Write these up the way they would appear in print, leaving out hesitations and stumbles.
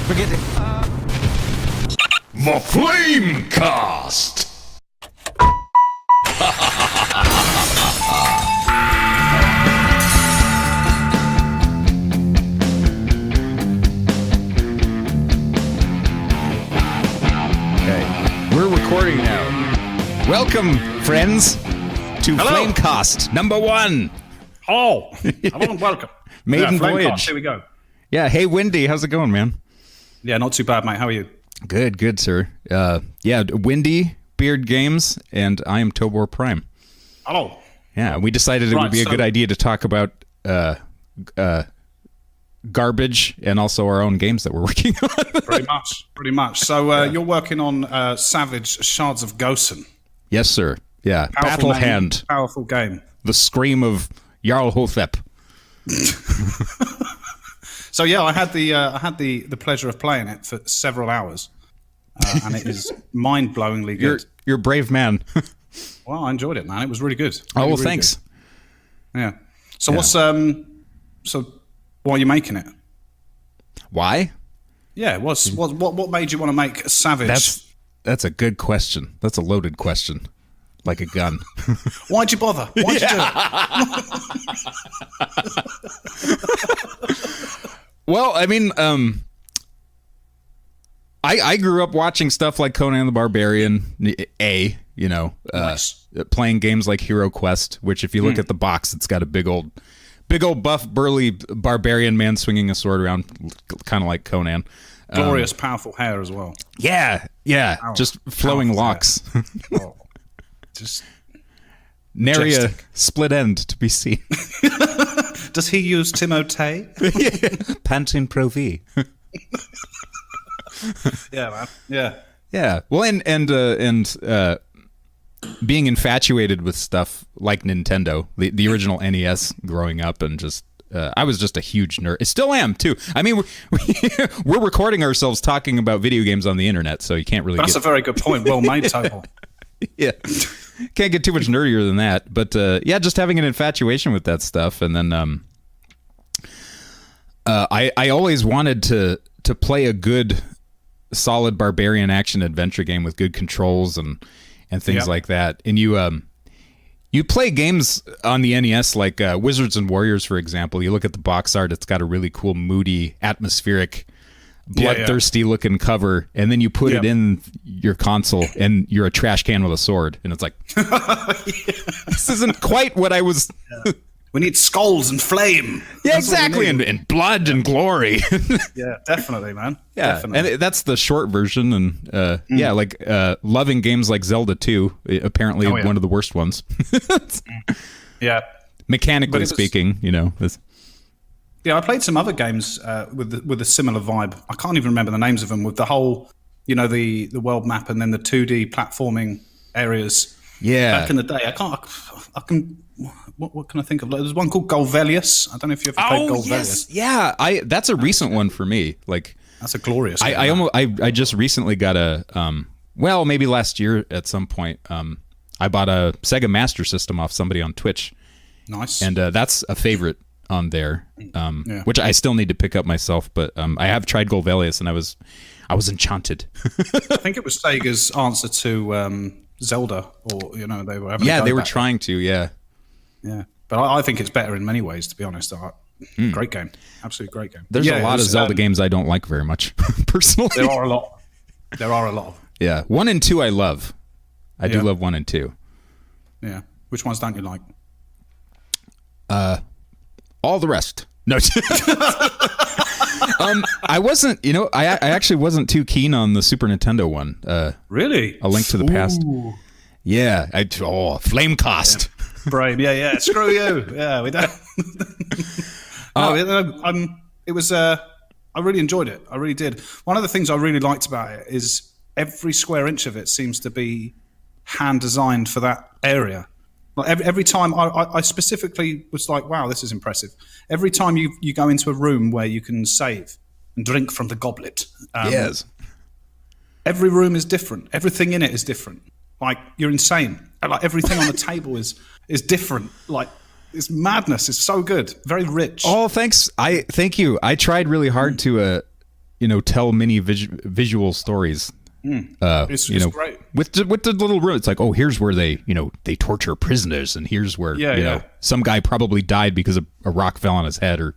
Forget it. The FLAMECAST! Okay, we're recording now. Welcome, friends, to Hello. FLAMECAST number 1. Hello. Hello and welcome. Maiden FLAMECAST, voyage. here we go. Yeah, hey, Windy, how's it going, man? Yeah, not too bad, mate. How are you? Good, sir. Yeah, Windybeardgames, and I am Tobor Prime. Hello. Yeah, we decided it would be a good idea to talk about garbage and also our own games that we're working on. Pretty much. So you're working on Savage Shards of Gosen. Yes, sir. Yeah, Powerful Battle name, Hand, Powerful game. the scream of Jarl Hothep. So yeah, I had the pleasure of playing it for several hours, and it is mind-blowingly good. You're a brave man. Well, I enjoyed it, man. It was really good. Oh, well, really thanks. good. Yeah. So what's so why are you making it? Why? Yeah. What made you want to make Savage? That's a good question. That's a loaded question. Like a gun. Why'd you bother? Why'd you do it? Well, I mean, I grew up watching stuff like Conan the Barbarian, Nice. playing games like Hero Quest, which if you look at the box, it's got a big old buff, burly barbarian man swinging a sword around, kind of like Conan. Glorious, powerful hair as well. Yeah, just flowing locks. Oh, just Nary a majestic. split end to be seen. Does he use Timotei? Pantene Pro V. Yeah, man. Yeah. Yeah. Well, and being infatuated with stuff like Nintendo, the original NES growing up, and just I was just a huge nerd. I still am too. I mean, we're recording ourselves talking about video games on the internet, so you can't really. That's a very good point. Well made, Tobor. Yeah. Can't get too much nerdier than that. But yeah, just having an infatuation with that stuff, and then I always wanted to play a good, solid barbarian action adventure game with good controls and things like that. And you play games on the NES like Wizards and Warriors, for example. You look at the box art; it's got a really cool, moody, atmospheric, bloodthirsty looking cover, and then you put it in your console and you're a trash can with a sword, and it's like this isn't quite what I was. We need skulls and flame. Yeah, exactly, and blood and glory. Yeah, definitely, man. Yeah, Definitely. and that's the short version, and like loving games like Zelda 2, apparently one of the worst ones. Yeah. Mechanically speaking, Yeah, I played some other games with a similar vibe. I can't even remember the names of them. With the whole, the world map and then the 2D platforming areas. Yeah. Back in the day, What can I think of? There's one called Golvelius. I don't know if you ever played Golvelius. Yes. Yeah, that's a recent one for me. Like, that's a glorious game. I just recently got maybe last year at some point, I bought a Sega Master System off somebody on Twitch. Nice. And that's a favorite on there, which I still need to pick up myself. But I have tried Golvelius, and I was enchanted. I think it was Sega's answer to Zelda, or they were having. Yeah, they were back trying to. Yeah. Yeah, but I think it's better in many ways, to be honest. Great game, absolutely great game. There's a lot of Zelda games I don't like very much, personally. There are a lot. There are a lot of them. Yeah, 1 and 2 I love. I do love 1 and 2. Yeah, which ones don't you like? All the rest. No. I wasn't. I actually wasn't too keen on the Super Nintendo one. Really? A Link to the Past. Yeah. FLAMECAST. Brave. Yeah. Screw you. Yeah, we don't. It was. I really enjoyed it. I really did. One of the things I really liked about it is every square inch of it seems to be hand designed for that area. Like every time, I specifically was like, "Wow, this is impressive." Every time you go into a room where you can save and drink from the goblet, yes. Every room is different. Everything in it is different. Like, you're insane. Like, everything on the table is different. Like, it's madness. It's so good. Very rich. Oh, thanks. Thank you. I tried really hard to tell many visual stories. It's great with the little room. It's like, oh, here's where they torture prisoners, and here's where some guy probably died because a rock fell on his head, or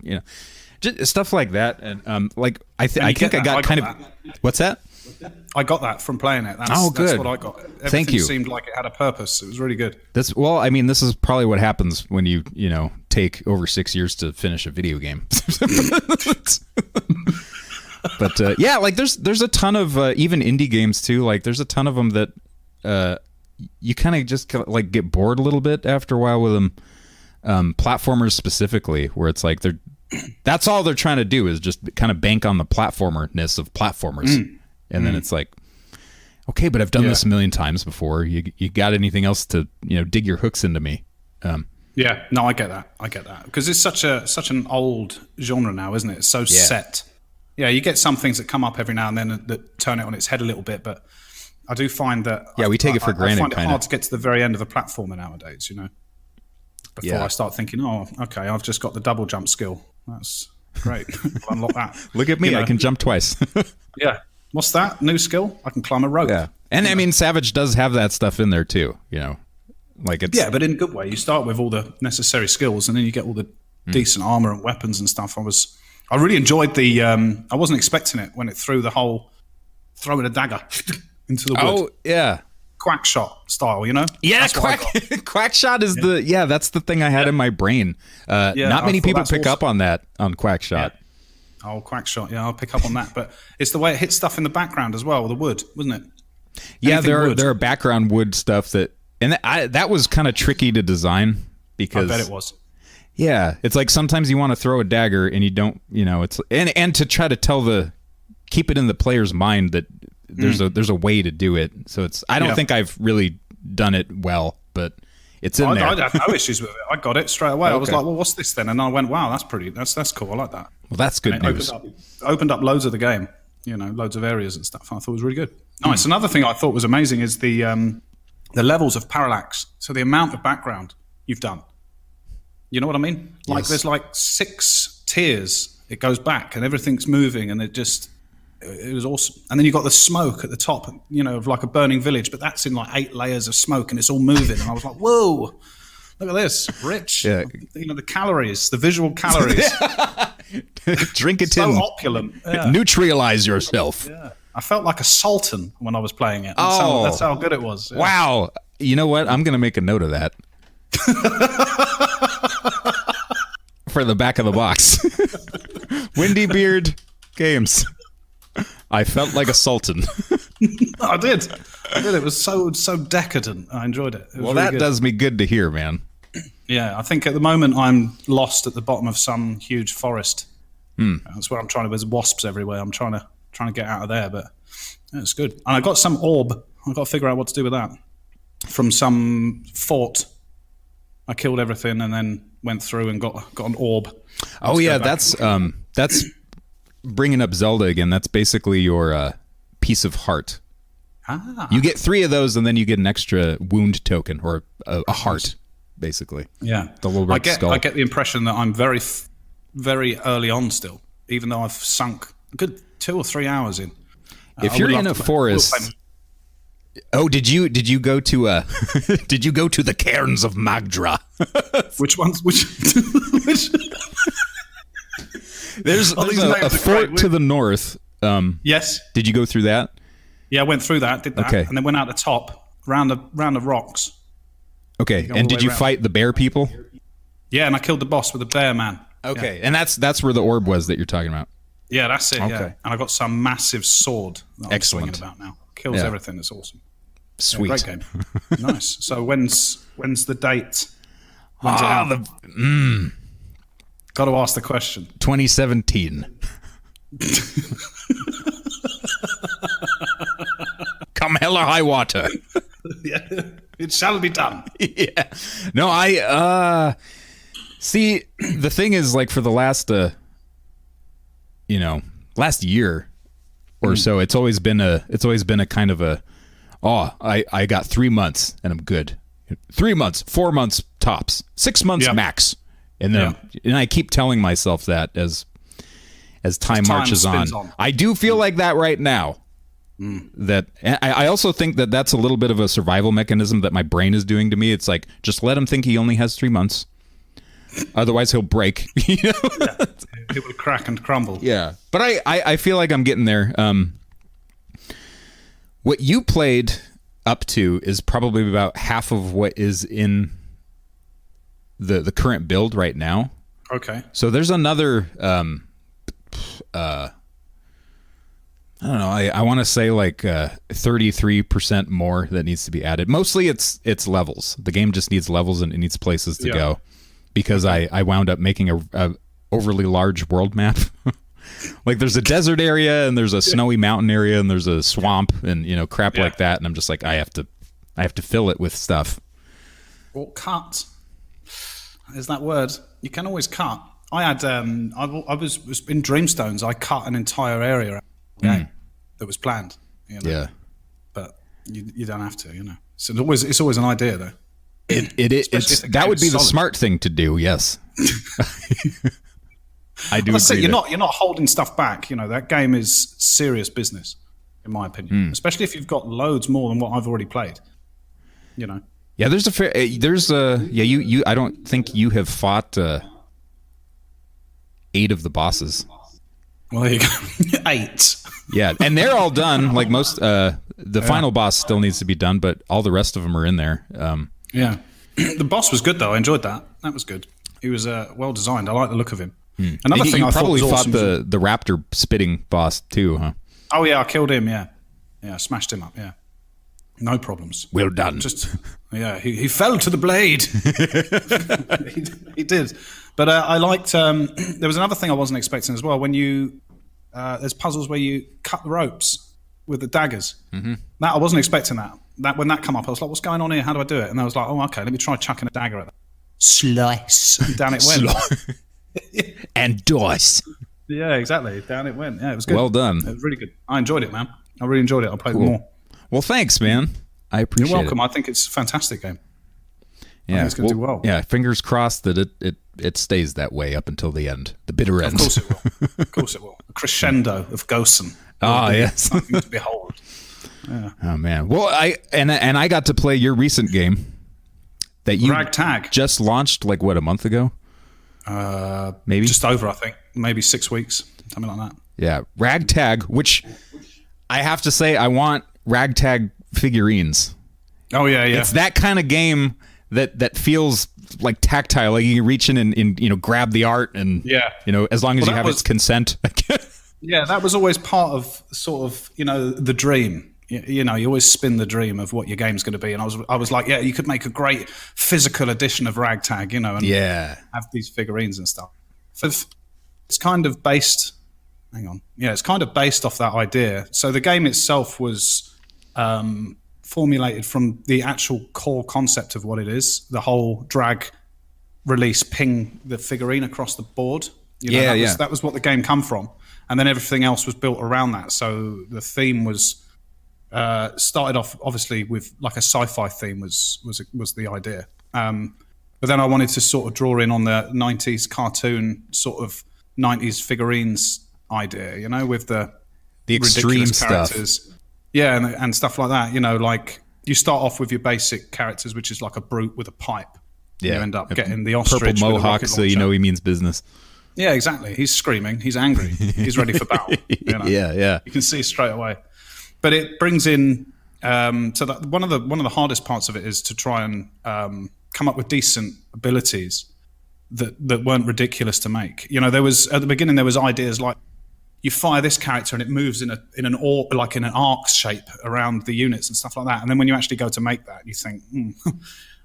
just stuff like that. And I think I got kind of what's that? I got that from playing it. That's good. That's what I got. Everything Thank you. Seemed like it had a purpose. It was really good. This is probably what happens when you take over 6 years to finish a video game. But there's a ton of even indie games too. Like there's a ton of them that you kind of just like get bored a little bit after a while with them. Platformers specifically, where it's like that's all they're trying to do is just kind of bank on the platformerness of platformers, and then it's like, okay, but I've done this a million times before. You got anything else to dig your hooks into me? Yeah, no, I get that because it's such an old genre now, isn't it? It's so set. Yeah, you get some things that come up every now and then that turn it on its head a little bit, but I do find that we take it for granted. I find it hard to get to the very end of a platformer nowadays. Before I start thinking, oh, okay, I've just got the double jump skill. That's great. I'll unlock that. Look at me, I can jump twice. Yeah. What's that? New skill? I can climb a rope. Yeah. And I mean, Savage does have that stuff in there too, like it's... Yeah, but in a good way. You start with all the necessary skills and then you get all the decent armor and weapons and stuff. I really enjoyed the... I wasn't expecting it when it threw the whole throwing a dagger into the wood. Oh, yeah. Quack shot style, Yeah, quack shot is that's the thing I had in my brain. Not many people pick up on that on quack shot. Yeah. Oh, quack shot. Yeah, I'll pick up on that. But it's the way it hits stuff in the background as well, the wood, wasn't it? Yeah, there are background wood stuff that was kind of tricky to design because I bet it was. Yeah, it's like sometimes you want to throw a dagger and you don't, it's and to try to keep it in the player's mind that there's a way to do it. So I don't think I've really done it well, but it's in there. I had no issues with it. I got it straight away. I was like, well, what's this then? And I went, wow, that's cool. I like that. Well, that's good news. Opened up loads of the game, loads of areas and stuff. I thought it was really good. Nice. Another thing I thought was amazing is the levels of parallax. So the amount of background you've done. You know what I mean? Like there's like 6 tiers. It goes back and everything's moving and it was awesome. And then you got the smoke at the top, of like a burning village, but that's in like 8 layers of smoke and it's all moving. And I was like, whoa, look at this, rich. Yeah. The calories, the visual calories. Drink it so in. Opulent. Yeah. Neutralize yourself. Yeah. I felt like a sultan when I was playing it. That's how good it was. Yeah. Wow. You know what? I'm going to make a note of that. For the back of the box. Windybeardgames. I felt like a sultan. I did. It was so decadent. I enjoyed it. Well, that does me good to hear, man. Yeah, I think at the moment I'm lost at the bottom of some huge forest. That's where I'm trying to. There's wasps everywhere. I'm trying to get out of there, but it's good. And I got some orb. I've got to figure out what to do with that. From some fort, I killed everything and then went through and got an orb. Oh yeah, that's bringing up Zelda again. That's basically your piece of heart. You get 3 of those, and then you get an extra wound token or a heart, basically. Yeah, the little red skull. I get the impression that I'm very, very early on still, even though I've sunk a good 2 or 3 hours in. If you're in a forest. Oh, did you go to did you go to the cairns of Magdra? Which ones? Which? There's a fort to the north. Yes. Did you go through that? Yeah, I went through that, did that, and then went out the top, round the rocks. Okay, and did you fight the bear people? Yeah, and I killed the boss with the bear man. Okay, and that's where the orb was that you're talking about. Yeah, that's it. Okay. Yeah, and I got some massive sword that I'm swinging Excellent. about now. Kills everything. It's awesome. Sweet. Yeah, great game. Nice. So when's the date? When's it out? Got to ask the question. 2017. Come hell or high water. Yeah, it shall be done. Yeah. No, I see. The thing is, like, for the last last year or so, it's always been a kind of a, I got 3 months and I'm good. 3 months, 4 months tops, 6 months max. And then and I keep telling myself that as time marches on. I do feel like that right now. That I also think that that's a little bit of a survival mechanism that my brain is doing to me. It's like, just let him think he only has 3 months. Otherwise, he'll break. You know? Yeah. It will crack and crumble. Yeah. But I feel like I'm getting there. What you played up to is probably about half of what is in the current build right now. Okay. So there's another... I don't know. I want to say like 33% more that needs to be added. Mostly it's levels. The game just needs levels and it needs places to go. Because I wound up making a overly large world map. Like there's a desert area and there's a snowy mountain area and there's a swamp and crap like that. And I'm just like, I have to fill it with stuff. Or cut. Is that word? You can always cut. I had I was in Dreamstones. I cut an entire area game that was planned. Yeah, but you don't have to. So it's always an idea though. That would be the smart thing to do. Yes, I do. You're not holding stuff back. That game is serious business, in my opinion. Especially if you've got loads more than what I've already played. Yeah, you. I don't think you have fought 8 of the bosses. Well, there you go. 8. Yeah, and they're all done. Like most, the final boss still needs to be done, but all the rest of them are in there. Yeah, the boss was good though. I enjoyed that. That was good. He was well designed. I like the look of him. Another thing you I probably thought was fought awesome the raptor spitting boss too, huh? Oh yeah, I killed him. Yeah, smashed him up. Yeah, no problems. Well done. He fell to the blade. he did. But I liked. There was another thing I wasn't expecting as well. When you there's puzzles where you cut the ropes with the daggers. That I wasn't expecting that. When that come up, I was like, "What's going on here? How do I do it?" And I was like, "Oh, okay. Let me try chucking a dagger at that." Slice. And down it went. And dice. Yeah, exactly. Down it went. Yeah, it was good. Well done. It was really good. I enjoyed it, man. I really enjoyed it. I'll play more. Well, thanks, man. I appreciate it. You're welcome. I think it's a fantastic game. Yeah, I think it's going to do well. Yeah, fingers crossed that it stays that way up until the end, the bitter end. Of course it will. Of course it will. A crescendo of Gosen. Yes. Something to behold. Yeah. Oh man. Well, I got to play your recent game that you RagTag just launched like a month ago? Maybe just over, I think. Maybe 6 weeks, something like that. Yeah, RagTag, which I have to say I want RagTag figurines. Oh yeah. It's that kind of game that feels like tactile, like you can reach in and grab the art and as long as you have its consent. Yeah, that was always part of sort of the dream. You always spin the dream of what your game's going to be, and I was like, yeah, you could make a great physical edition of RagTag, and have these figurines and stuff. It's kind of based. Hang on, it's kind of based off that idea. So the game itself was formulated from the actual core concept of what it is. The whole drag, release, ping the figurine across the board. That was what the game come from, and then everything else was built around that. So the theme was. Started off obviously with like a sci-fi theme was the idea, but then I wanted to sort of draw in on the 90s cartoon sort of 90s figurines idea, with the extreme characters, and stuff like that. Like you start off with your basic characters, which is like a brute with a pipe. You end up getting the ostrich, purple mohawk, so he means business. Yeah, exactly. He's screaming. He's angry. He's ready for battle. Yeah. You can see straight away. But it brings in so that one of the hardest parts of it is to try and come up with decent abilities that weren't ridiculous to make. There was at the beginning there was ideas like you fire this character and it moves in an arc shape around the units and stuff like that. And then when you actually go to make that, you think,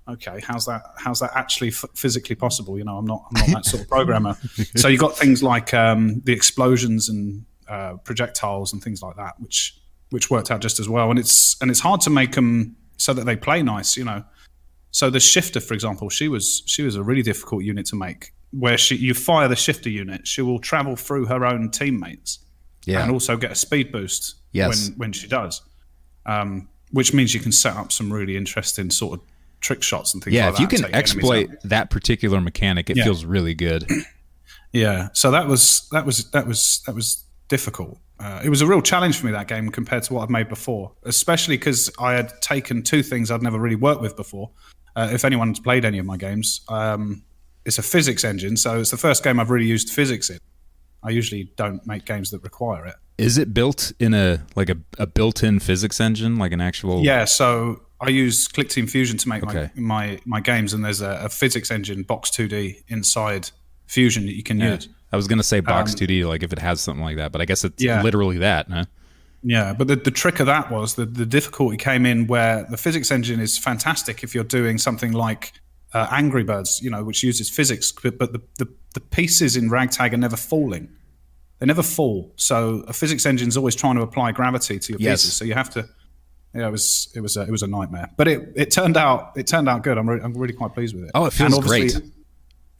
okay, how's that actually physically possible? I'm not that sort of programmer. So you got things like the explosions and projectiles and things like that, which worked out just as well, and it's hard to make them so that they play nice, So the shifter, for example, she was a really difficult unit to make. Where you fire the shifter unit, she will travel through her own teammates, and also get a speed boost when she does, which means you can set up some really interesting sort of trick shots and things like that. Yeah, if you can exploit that particular mechanic, it feels really good. Yeah, so that was difficult. It was a real challenge for me, that game, compared to what I've made before, especially because I had taken two things I'd never really worked with before. If anyone's played any of my games, it's a physics engine, so it's the first game I've really used physics in. I usually don't make games that require it. Is it built in a built-in physics engine, like an actual? Yeah, so I use ClickTeam Fusion to make my games, and there's a physics engine, Box 2D, inside Fusion that you can use. I was going to say Box 2D, like if it has something like that, but I guess it's literally that, huh? Yeah, but the trick of that was the difficulty came in where the physics engine is fantastic if you're doing something like Angry Birds, which uses physics, but the pieces in RagTag are never falling. They never fall. So a physics engine is always trying to apply gravity to your pieces. So you have to. Yeah, it was a nightmare, but it turned out good. I'm really quite pleased with it. Oh, it feels great.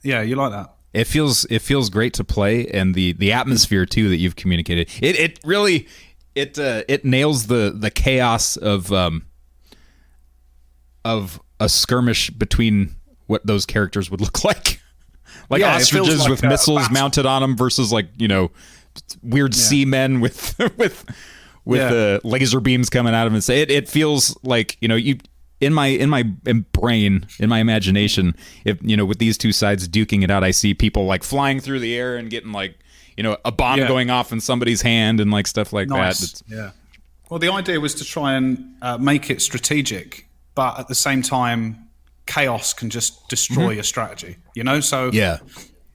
Yeah, you like that? It feels great to play, and the atmosphere too that you've communicated. It really nails the chaos of a skirmish between what those characters would look like ostriches like with missiles mounted on them versus weird seamen with laser beams coming out of them. And say it feels like you. In my brain, in my imagination, if with these two sides duking it out, I see people like flying through the air and getting a bomb going off in somebody's hand and stuff like that. Yeah. Well, the idea was to try and make it strategic, but at the same time, chaos can just destroy your strategy. So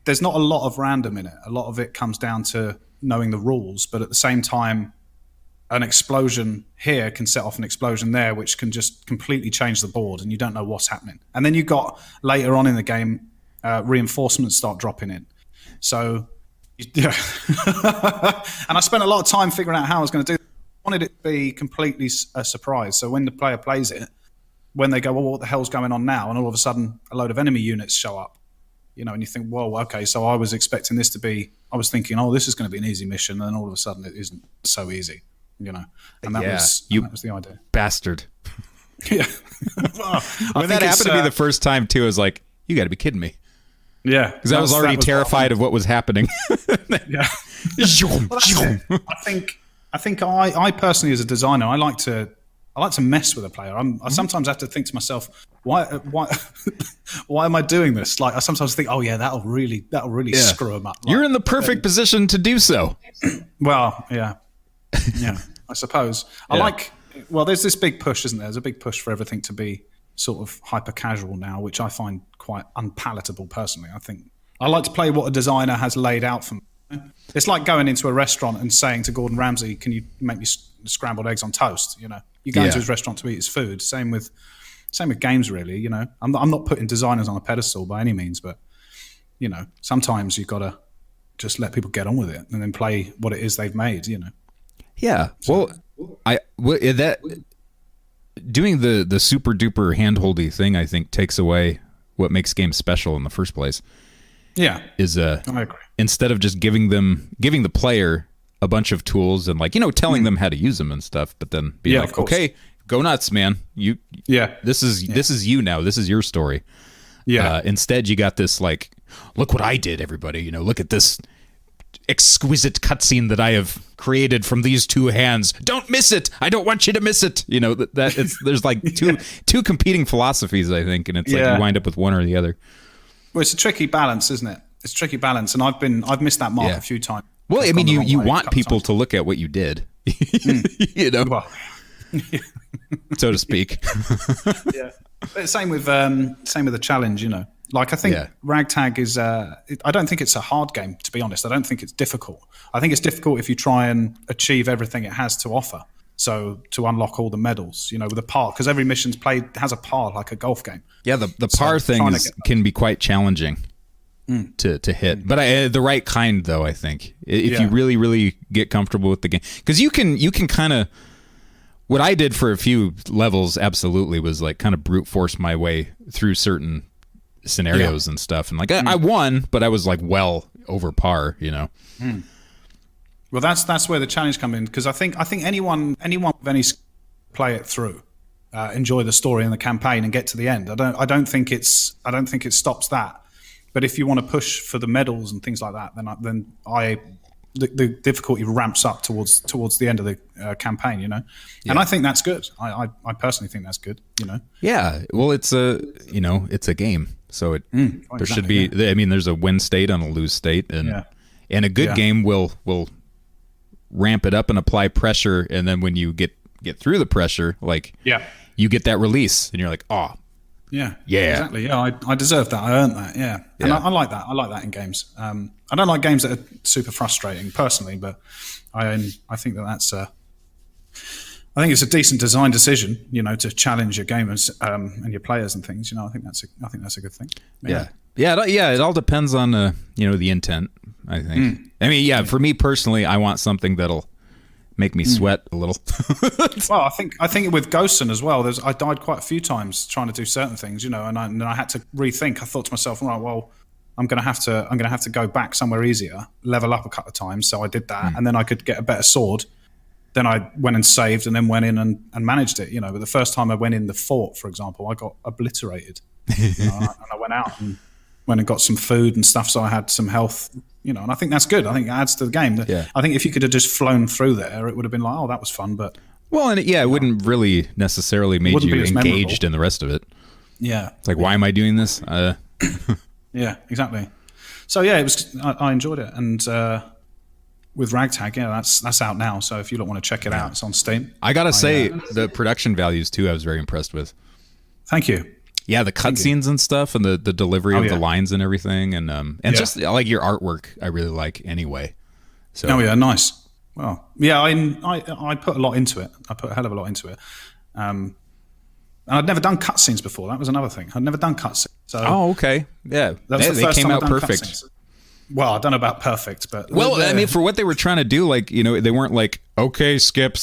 there's not a lot of random in it. A lot of it comes down to knowing the rules, but at the same time, an explosion here can set off an explosion there, which can just completely change the board, and you don't know what's happening. And then you got later on in the game, reinforcements start dropping in. So, and I spent a lot of time figuring out how I was going to do it. I wanted it to be completely a surprise. So when the player plays it, when they go, well, what the hell's going on now? And all of a sudden, a load of enemy units show up. And you think, well, okay, so I was expecting this to be, I was thinking, oh, this is going to be an easy mission, and then all of a sudden it isn't so easy. And that was the idea. Bastard. Yeah. Well, when that happened to me the first time too, I was like, you got to be kidding me. Yeah. Because I was already terrified of what was happening. Yeah. Well, I think I personally, as a designer, I like to mess with a player. I sometimes have to think to myself, why am I doing this? I sometimes think, oh yeah, that'll really screw them up. You're in the perfect position to do so. Well, yeah. Yeah, I suppose. There's this big push, isn't there? There's a big push for everything to be sort of hyper casual now, which I find quite unpalatable personally. I think I like to play what a designer has laid out for me. It's like going into a restaurant and saying to Gordon Ramsay, can you make me scrambled eggs on toast? You go into his restaurant to eat his food. Same with games, really. I'm not putting designers on a pedestal by any means, but sometimes you've got to just let people get on with it and then play what it is they've made. Yeah. Well, doing the super duper handholdy thing, I think, takes away what makes games special in the first place. Yeah. I agree. Instead of just giving the player a bunch of tools and telling them how to use them and stuff, but then being like, okay, go nuts, man. This is you now. This is your story. Yeah. Instead, you got this look what I did, everybody. Look at this exquisite cutscene that I have created from these two hands. Don't miss it. I don't want you to miss it. There's two competing philosophies, I think, and it's you wind up with one or the other. Well, it's a tricky balance, isn't it? It's a tricky balance, and I've missed that mark a few times. Well, I mean, you want people to look at what you did, well, so to speak. Yeah, but same with the challenge. I think RagTag is. I don't think it's a hard game, to be honest. I don't think it's difficult. I think it's difficult if you try and achieve everything it has to offer. So to unlock all the medals, with a par, because every mission's has a par, like a golf game. Yeah, the par thing can be quite challenging to hit, but the right kind, though, I think, if you really, really get comfortable with the game, because you can kind of. What I did for a few levels, absolutely, was kind of brute force my way through certain scenarios and stuff, and I won, but I was well over par. Well, that's where the challenge comes in, because I think anyone with any play it through, enjoy the story and the campaign and get to the end. I don't think it stops that. But if you want to push for the medals and things like that, then the difficulty ramps up towards the end of the campaign, you know. Yeah. And I think that's good. I personally think that's good, you know. Yeah. Well, it's a game, so there should be. Yeah. I mean, there's a win state and a lose state, and a good game will ramp it up and apply pressure, and then when you get through the pressure, like you get that release, and you're like, oh. Yeah, exactly. Yeah, I deserve that. I earned that. Yeah, and I like that. I like that in games. I don't like games that are super frustrating personally, but I think that's I think it's a decent design decision, you know, to challenge your gamers and your players and things. You know, I think that's a good thing. Yeah. It all depends on the intent. I think. I mean, for me personally, I want something that'll make me sweat a little. Well, I think with Ghosten as well. I died quite a few times trying to do certain things, you know, and I had to rethink. I thought to myself, right, well, I'm gonna have to go back somewhere easier, level up a couple of times. So I did that, and then I could get a better sword. Then I went and saved, and then went in and managed it, you know. But the first time I went in the fort, for example, I got obliterated. You know, and I went out and went and got some food and stuff, so I had some health. You know, and I think that's good. I think it adds to the game. Yeah. I think if you could have just flown through there, it would have been like, oh, that was fun. But it wouldn't really necessarily made you engaged in the rest of it. Yeah, it's like, why am I doing this? Yeah, exactly. So yeah, it was. I enjoyed it, and with RagTag, that's out now. So if you don't want to check it out, it's on Steam. I gotta say, the production values too, I was very impressed with. Thank you. Yeah, the cutscenes and stuff, and the delivery of the lines and everything, and just like your artwork, I really like anyway. So nice. Well, yeah, I put a lot into it. I put a hell of a lot into it. And I'd never done cutscenes before. That was another thing. I'd never done cutscenes. So okay, yeah, they came out perfect. Cutscenes. Well, I don't know about perfect, but I mean, for what they were trying to do, like, you know, they weren't like, okay, skip,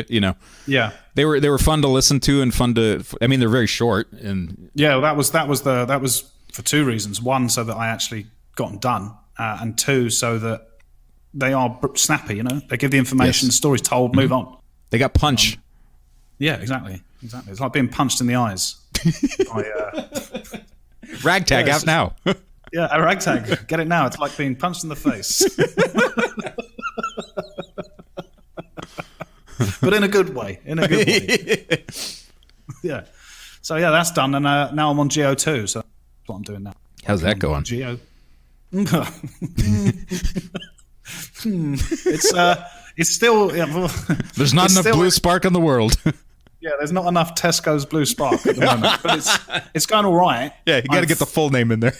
you know. Yeah. They were fun to listen to and fun to. I mean, they're very short and. Yeah, well, that was for two reasons. One, so that I actually got them done, and two, so that they are snappy. You know, they give the information, the story's told, move on. They got punch. Yeah, exactly. It's like being punched in the eyes. RagTag out now. Yeah, a RagTag. Get it now. It's like being punched in the face. But in a good way. Yeah. So yeah, that's done, and now I'm on GO2. So that's what I'm doing now. How's that going? GO. It's still. Yeah, there's not enough blue spark in the world. Yeah, there's not enough Tesco's Blue Spark at the moment, but it's going all right. Yeah, you got to get the full name in there.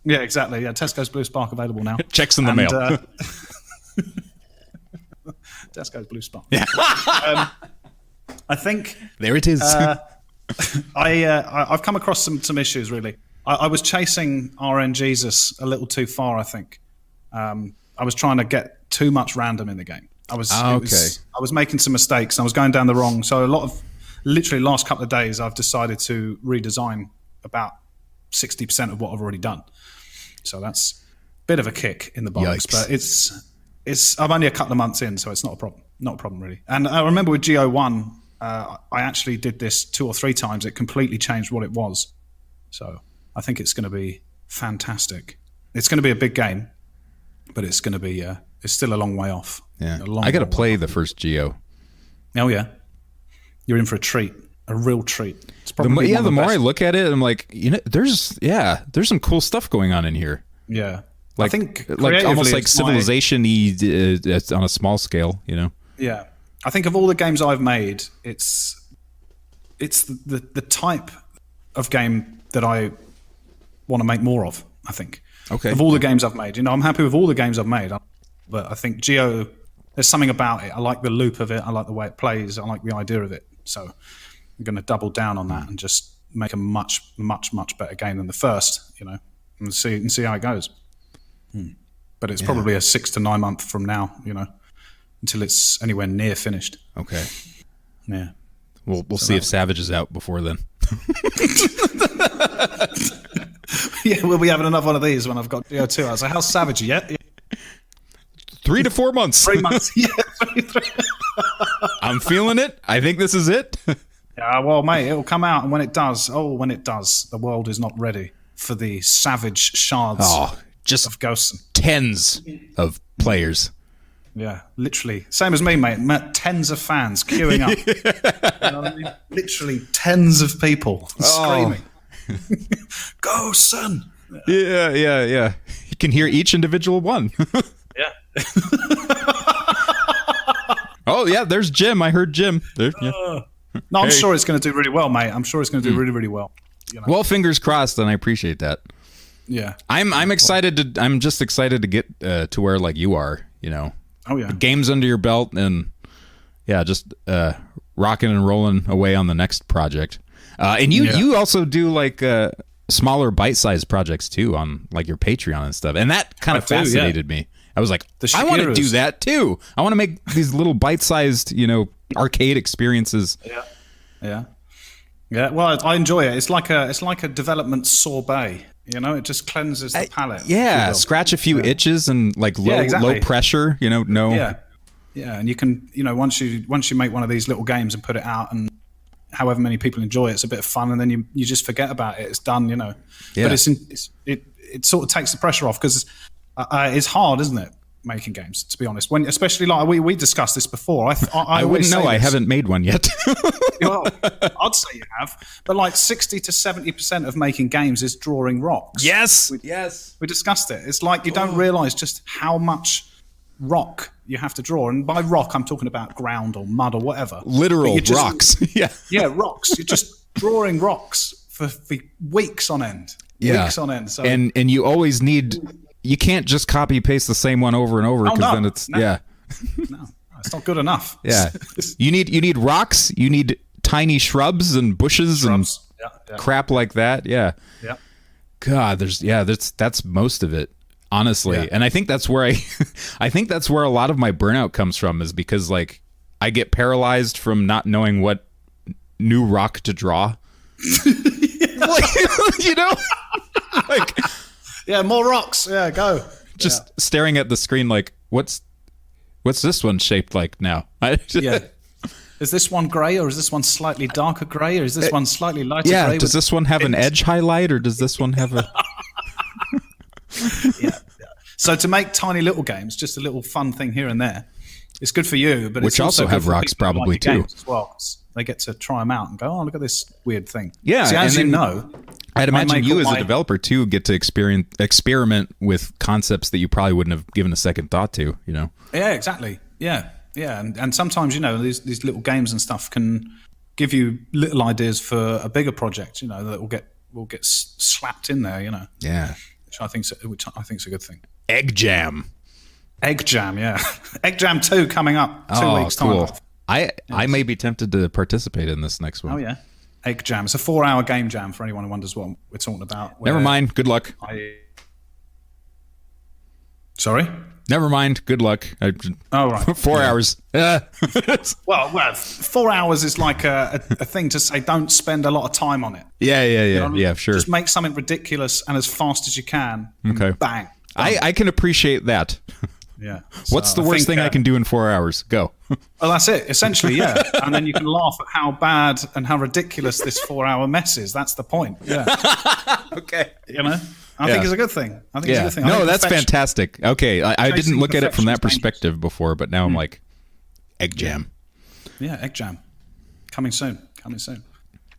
Yeah, exactly. Yeah, Tesco's Blue Spark available now. Checks in the mail. Tesco's Blue Spark. Yeah. I think there it is. I've come across some issues really. I was chasing RNGesus a little too far. I think I was trying to get too much random in the game. I was making some mistakes. I was going down the wrong. So literally last couple of days, I've decided to redesign about 60% of what I've already done. So that's a bit of a kick in the box, but I'm only a couple of months in, so it's not a problem. Not a problem really. And I remember with GO1, I actually did this 2 or 3 times. It completely changed what it was. So I think it's going to be fantastic. It's going to be a big game, but it's going to be it's still a long way off. Yeah, I got to play the first GO. Oh yeah, you're in for a treat, a real treat. It's probably the more I look at it, I'm like, you know, there's some cool stuff going on in here. Yeah, like, I think like almost like Civilization-y on a small scale, you know. Yeah, I think of all the games I've made, it's the type of game that I want to make more of. I think. Okay. Of all the games I've made, you know, I'm happy with all the games I've made, but I think GO, there's something about it. I like the loop of it. I like the way it plays. I like the idea of it. So I'm going to double down on that and just make a much, much, much better game than the first, you know, and see how it goes. But it's probably a 6 to 9 month from now, you know, until it's anywhere near finished. Okay. Yeah. We'll see if Savage is out before then. Yeah, we'll be having another one of these when I've got GO2. I was like, how's Savage yet? 3 to 4 months. 3 months. Yeah. I'm feeling it. I think this is it. Yeah, well, mate, it'll come out, and when it does, the world is not ready for the savage shards just of Ghosts. tens of players. Yeah, literally. Same as me, mate. Met tens of fans queuing up. You know what I mean? Literally tens of people screaming. Go, son! Yeah. You can hear each individual one. Yeah. Oh, yeah, there's Jim. I heard Jim. There, yeah. No, I'm sure it's going to do really well, mate. I'm sure it's going to do really, really well. You know? Well, fingers crossed, and I appreciate that. Yeah. I'm excited I'm just excited to get to where like you are, you know. Oh, yeah. Games under your belt and just rocking and rolling away on the next project. And you also do like smaller bite-sized projects too on like your Patreon and stuff. And that kind of fascinated me. I was like, I want to do that too. I want to make these little bite-sized, you know, arcade experiences. Yeah. Well, I enjoy it. It's like a development sorbet. You know, it just cleanses the palate. Yeah, scratch a few itches and like low pressure. You know, no. Yeah, and you can, you know, once you make one of these little games and put it out, and however many people enjoy it, it's a bit of fun, and then you just forget about it. It's done, you know. Yeah. But it sort of takes the pressure off because it's hard, isn't it? Making games, to be honest, when especially like we discussed this before. I wouldn't know. I haven't made one yet. Well, I'd say you have, but like 60 to 70% of making games is drawing rocks. Yes, we discussed it. It's like you don't realize just how much rock you have to draw, and by rock I'm talking about ground or mud or whatever. Literal rocks. Yeah, rocks. You're just drawing rocks for weeks on end. Weeks on end. So and you always need. You can't just copy paste the same one over and over because then it's no, it's not good enough. Yeah, you need rocks. You need tiny shrubs and bushes and crap like that. Yeah. God, that's most of it, honestly. Yeah. And I think that's where I think that's where a lot of my burnout comes from, is because like I get paralyzed from not knowing what new rock to draw. You know, like. Yeah, more rocks. Yeah, go. Just staring at the screen like, what's this one shaped like now? Is this one grey, or is this one slightly darker grey, or is this one slightly lighter grey? Yeah, does this one have an edge highlight, or does this one have a... Yeah. So to make tiny little games, just a little fun thing here and there, it's good for you, but which it's also have rocks probably too. As well, they get to try them out and go, oh, look at this weird thing. Yeah, see, as you know, I'd imagine you as a developer too get to experiment with concepts that you probably wouldn't have given a second thought to. You know? Yeah, exactly. Yeah, and sometimes, you know, these little games and stuff can give you little ideas for a bigger project. You know, that will get slapped in there. You know. Yeah. Which I think's a good thing. Egg Jam, yeah. Egg Jam 2 coming up 2 weeks time. Cool. I may be tempted to participate in this next one. Oh yeah. Egg Jam. It's a 4-hour game jam for anyone who wonders what we're talking about. Never mind. Good luck. Sorry? Never mind. Good luck. Right. 4 hours. Well, 4 hours is like a thing to say, don't spend a lot of time on it. Yeah. You know what I mean? Yeah, sure. Just make something ridiculous and as fast as you can. Okay. Bang. I can appreciate that. Yeah. What's the worst thing I can do in 4 hours? Go. Well, that's it, essentially, yeah. And then you can laugh at how bad and how ridiculous this 4-hour mess is. That's the point. Yeah. Okay. You know? I think it's a good thing. It's a good thing. No, that's fantastic. Okay. I didn't look at it from that perspective before, but now I'm like, Egg Jam. Yeah, Egg Jam. Coming soon.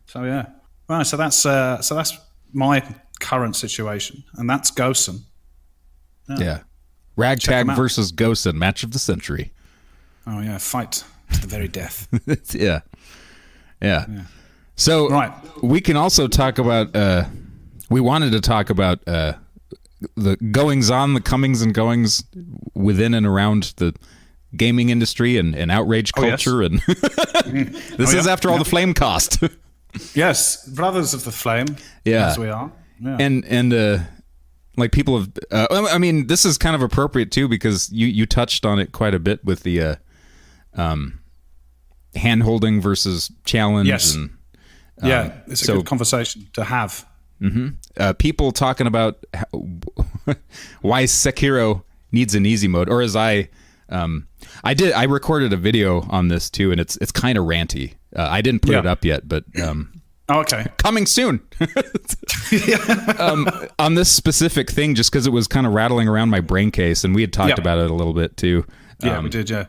So, yeah. Right, so that's my current situation. And that's Gosen. Yeah. RagTag versus Gosen, match of the century. Oh yeah, fight to the very death. Yeah. So we can also talk about. We wanted to talk about the goings on, the comings and goings within and around the gaming industry and outrage culture, and this is after all the FLAMECAST. Yes, brothers of the flame. Yeah, as we are. Yeah. And like people have. I mean, this is kind of appropriate too because you touched on it quite a bit with the hand-holding versus challenge. Yes. And, it's a good conversation to have. Mm-hmm. People talking about why Sekiro needs an easy mode, or as I recorded a video on this too, and it's kind of ranty. I didn't put it up yet, but Oh, okay. Coming soon. On this specific thing, just because it was kind of rattling around my brain case, and we had talked about it a little bit too. Yeah, we did, yeah.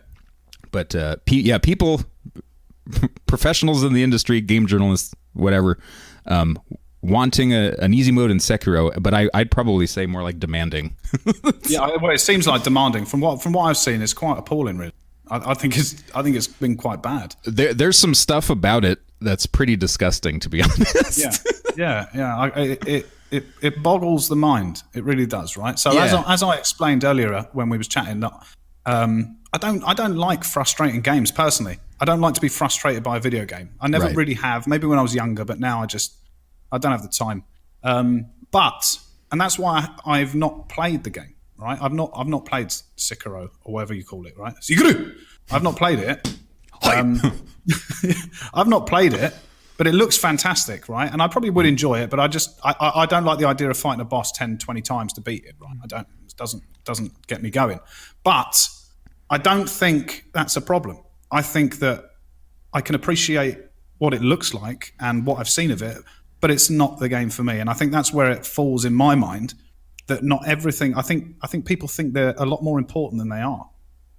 But people, professionals in the industry, game journalists, whatever, wanting an easy mode in Sekiro, but I'd probably say more like demanding. Yeah, well, it seems like demanding. From what I've seen, it's quite appalling, really. I think it's been quite bad. There's some stuff about it that's pretty disgusting, to be honest. Yeah. It boggles the mind. It really does, right? So as I explained earlier when we was chatting, I don't like frustrating games personally. I don't like to be frustrated by a video game. I never really have. Maybe when I was younger, but now I don't have the time. And that's why I've not played the game. Right, I've not played Sekiro or whatever you call it. Right, Sekiro. I've not played it. I've not played it, but it looks fantastic, right? And I probably would enjoy it, but I don't like the idea of fighting a boss 10, 20 times to beat it. Right, it doesn't get me going. But I don't think that's a problem. I think that I can appreciate what it looks like and what I've seen of it, but it's not the game for me. And I think that's where it falls in my mind. That not everything. I think people think they're a lot more important than they are.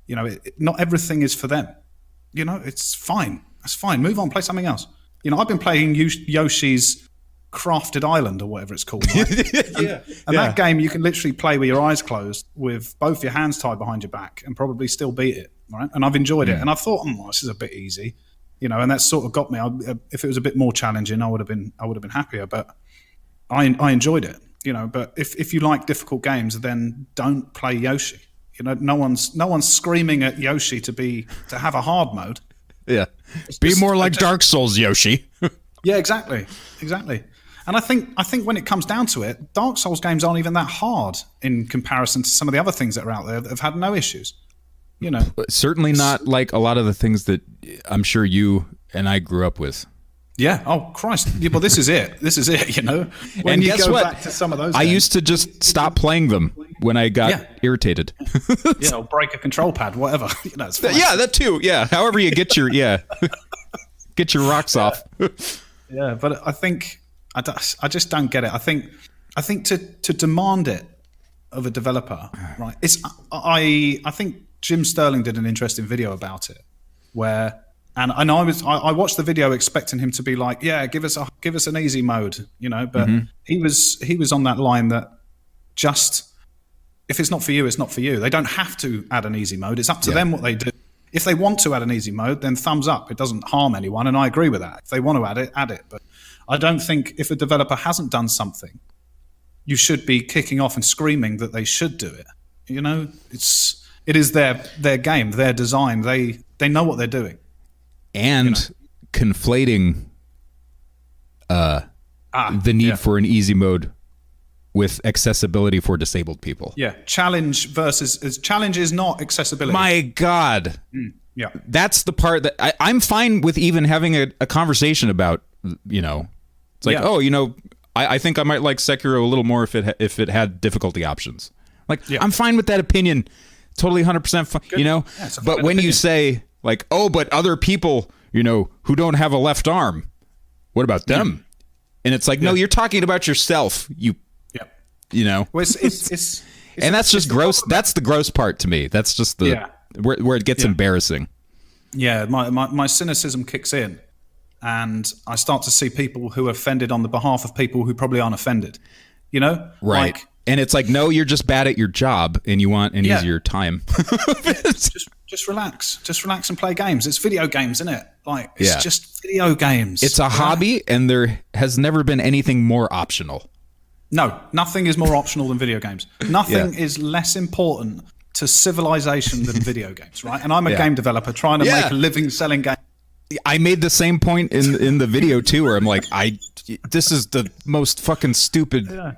You know, not everything is for them. You know, it's fine. That's fine. Move on. Play something else. You know, I've been playing Yoshi's Crafted Island or whatever it's called. Right? And that game you can literally play with your eyes closed, with both your hands tied behind your back, and probably still beat it. Right? And I've enjoyed it. And I thought, this is a bit easy. You know, and that sort of got me. If it was a bit more challenging, I would have been happier. But I enjoyed it. You know, but if you like difficult games, then don't play Yoshi. You know, no one's screaming at Yoshi to have a hard mode. Yeah, be more like Dark Souls, Yoshi. Yeah, exactly. And I think when it comes down to it, Dark Souls games aren't even that hard in comparison to some of the other things that are out there that have had no issues. You know, certainly not like a lot of the things that I'm sure you and I grew up with. Yeah. Oh Christ. Yeah, well, this is it. You know. When and you guess go what? back to some of those, I used to just stop playing them when I got irritated. Or break a control pad, whatever. You know, it's fine. Yeah, that too. Yeah. However you get your get your rocks off. Yeah, but I think I just don't get it. I think to demand it of a developer, right? I think Jim Sterling did an interesting video about it where. And I watched the video expecting him to be like, yeah, give us an easy mode, you know. But he was on that line that just if it's not for you, it's not for you. They don't have to add an easy mode. It's up to them what they do. If they want to add an easy mode, then thumbs up. It doesn't harm anyone, and I agree with that. If they want to add it. But I don't think if a developer hasn't done something, you should be kicking off and screaming that they should do it. You know, it is their game, their design. They know what they're doing. And conflating the need for an easy mode with accessibility for disabled people. Yeah, challenge is not accessibility. My God. Yeah. That's the part that I'm fine with even having a conversation about, you know. It's like, I think I might like Sekiro a little more if it had difficulty options. Like, I'm fine with that opinion. Totally 100% fine, you know. Yeah, but when you say... like, but other people, you know, who don't have a left arm, what about them? And it's like, no, you're talking about yourself. You know. Well, it's and that's just gross. That's the gross part to me. That's just the where it gets embarrassing. Yeah, my cynicism kicks in, and I start to see people who are offended on the behalf of people who probably aren't offended. You know, right? And it's like, no, you're just bad at your job, and you want an easier time. Just relax and play games. It's video games, isn't it? Like, it's just video games. It's a hobby, and there has never been anything more optional. No, nothing is more optional than video games. Nothing is less important to civilization than video games, right? And I'm a game developer trying to make a living selling games. I made the same point in the video too, where I'm like, this is the most fucking stupid. Yeah.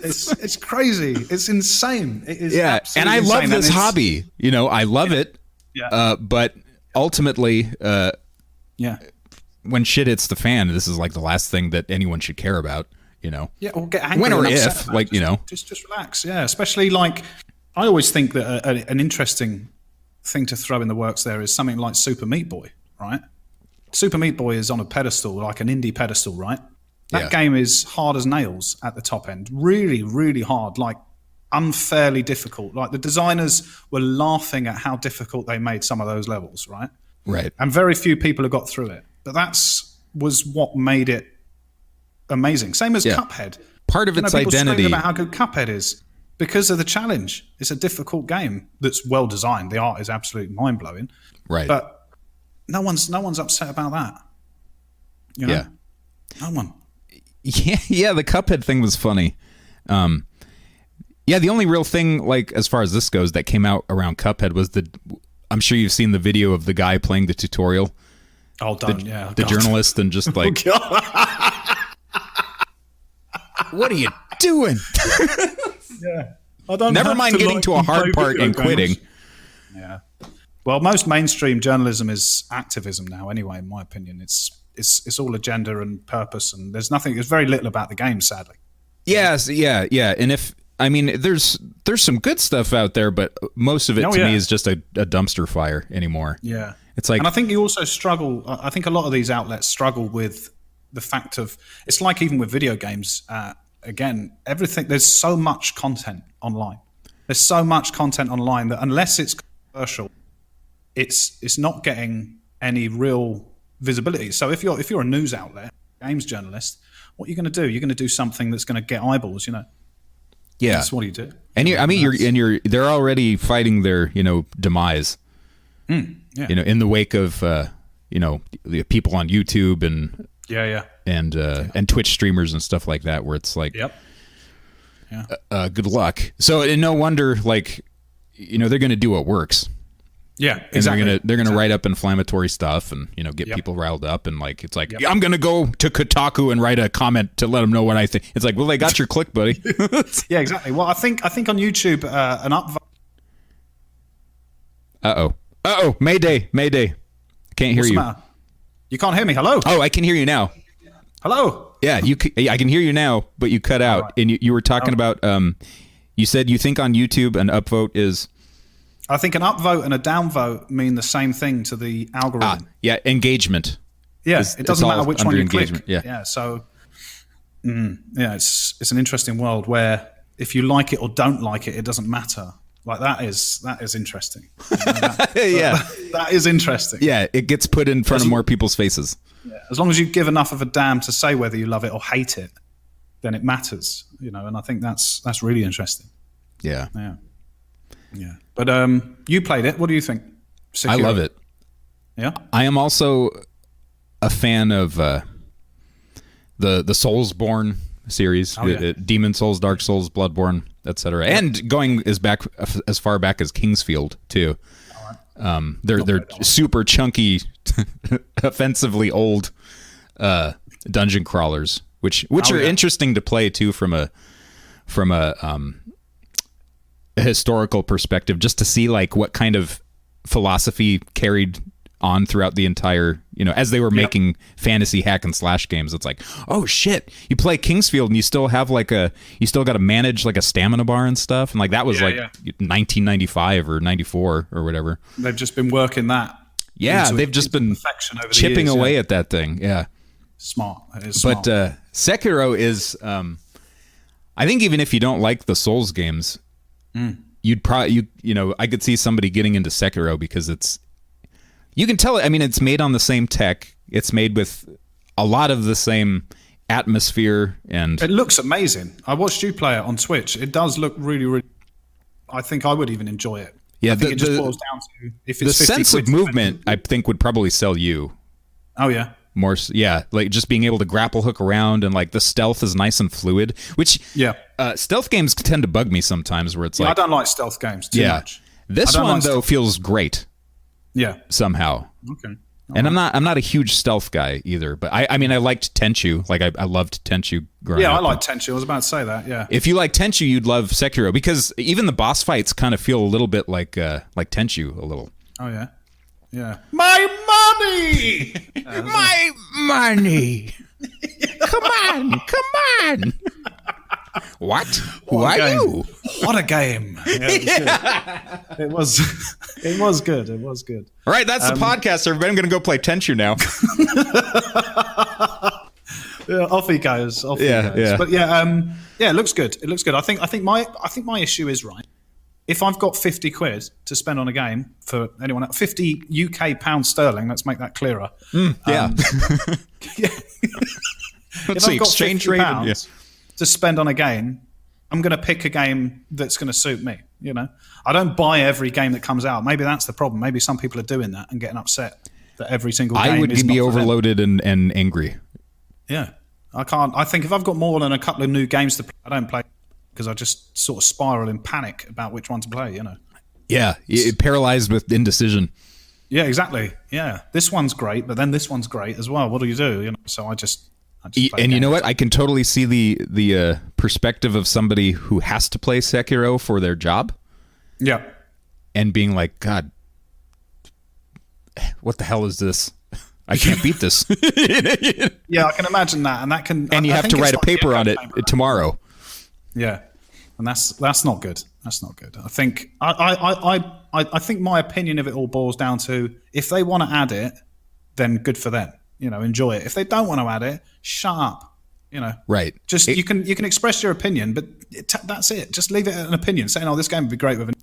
It's crazy. It's insane. It is and I love this hobby. You know, I love it. Yeah. But ultimately, when shit hits the fan, this is like the last thing that anyone should care about. You know. Yeah, or get angry. When or if, like, you know, just relax. Yeah, especially like I always think that an interesting thing to throw in the works there is something like Super Meat Boy, right? Super Meat Boy is on a pedestal, like an indie pedestal, right? That Yeah. game is hard as nails at the top end. Really, really hard, like unfairly difficult. Like the designers were laughing at how difficult they made some of those levels, right? Right. And very few people have got through it. But was what made it amazing. Same as Cuphead. Part of its people identity. scream about how good Cuphead is because of the challenge. It's a difficult game that's well designed. The art is absolutely mind blowing. Right. But no one's upset about that. You know? Yeah. No one. Yeah, the Cuphead thing was funny. Yeah, the only real thing, like as far as this goes, that came out around Cuphead was I'm sure you've seen the video of the guy playing the tutorial. Oh, done. Yeah. The journalist, and just like, what are you doing? Yeah. I don't Never have mind getting to a play hard part video and games. quitting. Yeah. Well, most mainstream journalism is activism now. Anyway, in my opinion, it's all agenda and purpose, and there's very little about the game, sadly. Yes, yeah. And there's some good stuff out there, but most of it to me is just a dumpster fire anymore. Yeah. It's like, and I think you also struggle. I think a lot of these outlets struggle with the fact of it's like even with video games. Again, everything. There's so much content online. There's so much content online that unless it's commercial, it's not getting any real visibility. So if you're a news outlet, games journalist, what are you going to do? You're going to do something that's going to get eyeballs. yeah. That's what you do. They're already fighting their demise. Yeah. In the wake of the people on YouTube and and Twitch streamers and stuff like that, where it's like, Yep. Yeah. Good luck. So no wonder, like, they're going to do what works. Yeah. And they're gonna write up inflammatory stuff and get people riled up, and like it's like, I'm gonna go to Kotaku and write a comment to let them know what I think. It's like, well, they got your click, buddy. Yeah, exactly. Well, I think on YouTube an upvote. Uh-oh, Mayday. Can't hear What's the you. matter? You can't hear me. Hello. Oh, I can hear you now. Hello. Yeah, I can hear you now, but you cut out. Right. And you were talking about, you said you think on YouTube an upvote is... I think an upvote and a downvote mean the same thing to the algorithm. Yeah, engagement. Yeah, It's it doesn't all matter which under one you engagement. click. Yeah. So, it's an interesting world where if you like it or don't like it, it doesn't matter. Like that is interesting. Yeah. That is interesting. Yeah, it gets put in front of more people's faces. Yeah. As long as you give enough of a damn to say whether you love it or hate it, then it matters. And I think that's really interesting. Yeah. Yeah. But you played it. What do you think? Sekiro? I love it. Yeah. I am also a fan of the Soulsborne series, Demon Souls, Dark Souls, Bloodborne, etc. And going as far back as Kingsfield too. They're super chunky, offensively old dungeon crawlers, which are interesting to play too from a historical perspective, just to see like what kind of philosophy carried on throughout the entire, as they were making fantasy hack and slash games. It's like, oh shit, you play Kingsfield and you still have you still got to manage like a stamina bar and stuff, and like that was 1995 or 94 or whatever. They've just been working that. Yeah, they've just been chipping away at that thing. Yeah, smart. It is smart. But Sekiro is, I think even if you don't like the Souls games, you'd probably I could see somebody getting into Sekiro because you can tell it. I mean, it's made on the same tech. It's made with a lot of the same atmosphere, and it looks amazing. I watched you play it on Twitch. It does look really, really. I think I would even enjoy it. Yeah, I think it just boils down to if it's the sense of movement. I think would probably sell you. Oh yeah. More, yeah, like just being able to grapple hook around, and like the stealth is nice and fluid. Which stealth games tend to bug me sometimes, where it's like I don't like stealth games too much. This one though feels great. Yeah, somehow. Okay. And I'm not a huge stealth guy either, but I mean I liked Tenchu. Like I loved Tenchu growing up. Yeah, I liked Tenchu. I was about to say that. Yeah. If you like Tenchu, you'd love Sekiro, because even the boss fights kind of feel a little bit like Tenchu a little. Oh yeah. Yeah. My money. My money. Come on. What? Who are you? What a game. Yeah, it was It was good. It was good. All right, that's the podcast, everybody. I'm going to go play Tenchu now. Yeah, off he goes. Off he goes. Yeah. But it looks good. It looks good. I think my issue is right. If I've got 50 quid to spend on a game for anyone else, 50 UK pounds sterling, let's make that clearer. Yeah. Yeah. Let's If see, I've got exchange 50 rate. pounds to spend on a game, I'm going to pick a game that's going to suit me. I don't buy every game that comes out. Maybe that's the problem. Maybe some people are doing that and getting upset that every single game I would is be not for them. overloaded and angry. Yeah, I can't. I think if I've got more than a couple of new games to play, I don't play because I just sort of spiral in panic about which one to play. Yeah, paralyzed with indecision. Yeah, exactly. Yeah, this one's great, but then this one's great as well. What do you do? So I just play And you know games. what? I can totally see the perspective of somebody who has to play Sekiro for their job Yeah, and being like, God, what the hell is this? I can't beat this. yeah, I can imagine that, and that can. And you I have think to it's write a like the paper echo on it chamber, right? tomorrow. Yeah, and that's not good. That's not good. I think I think my opinion of it all boils down to if they want to add it, then good for them. Enjoy it. If they don't want to add it, shut up. Right. Just you can express your opinion, but that's it. Just leave it at an opinion, saying, "Oh, this game would be great with an."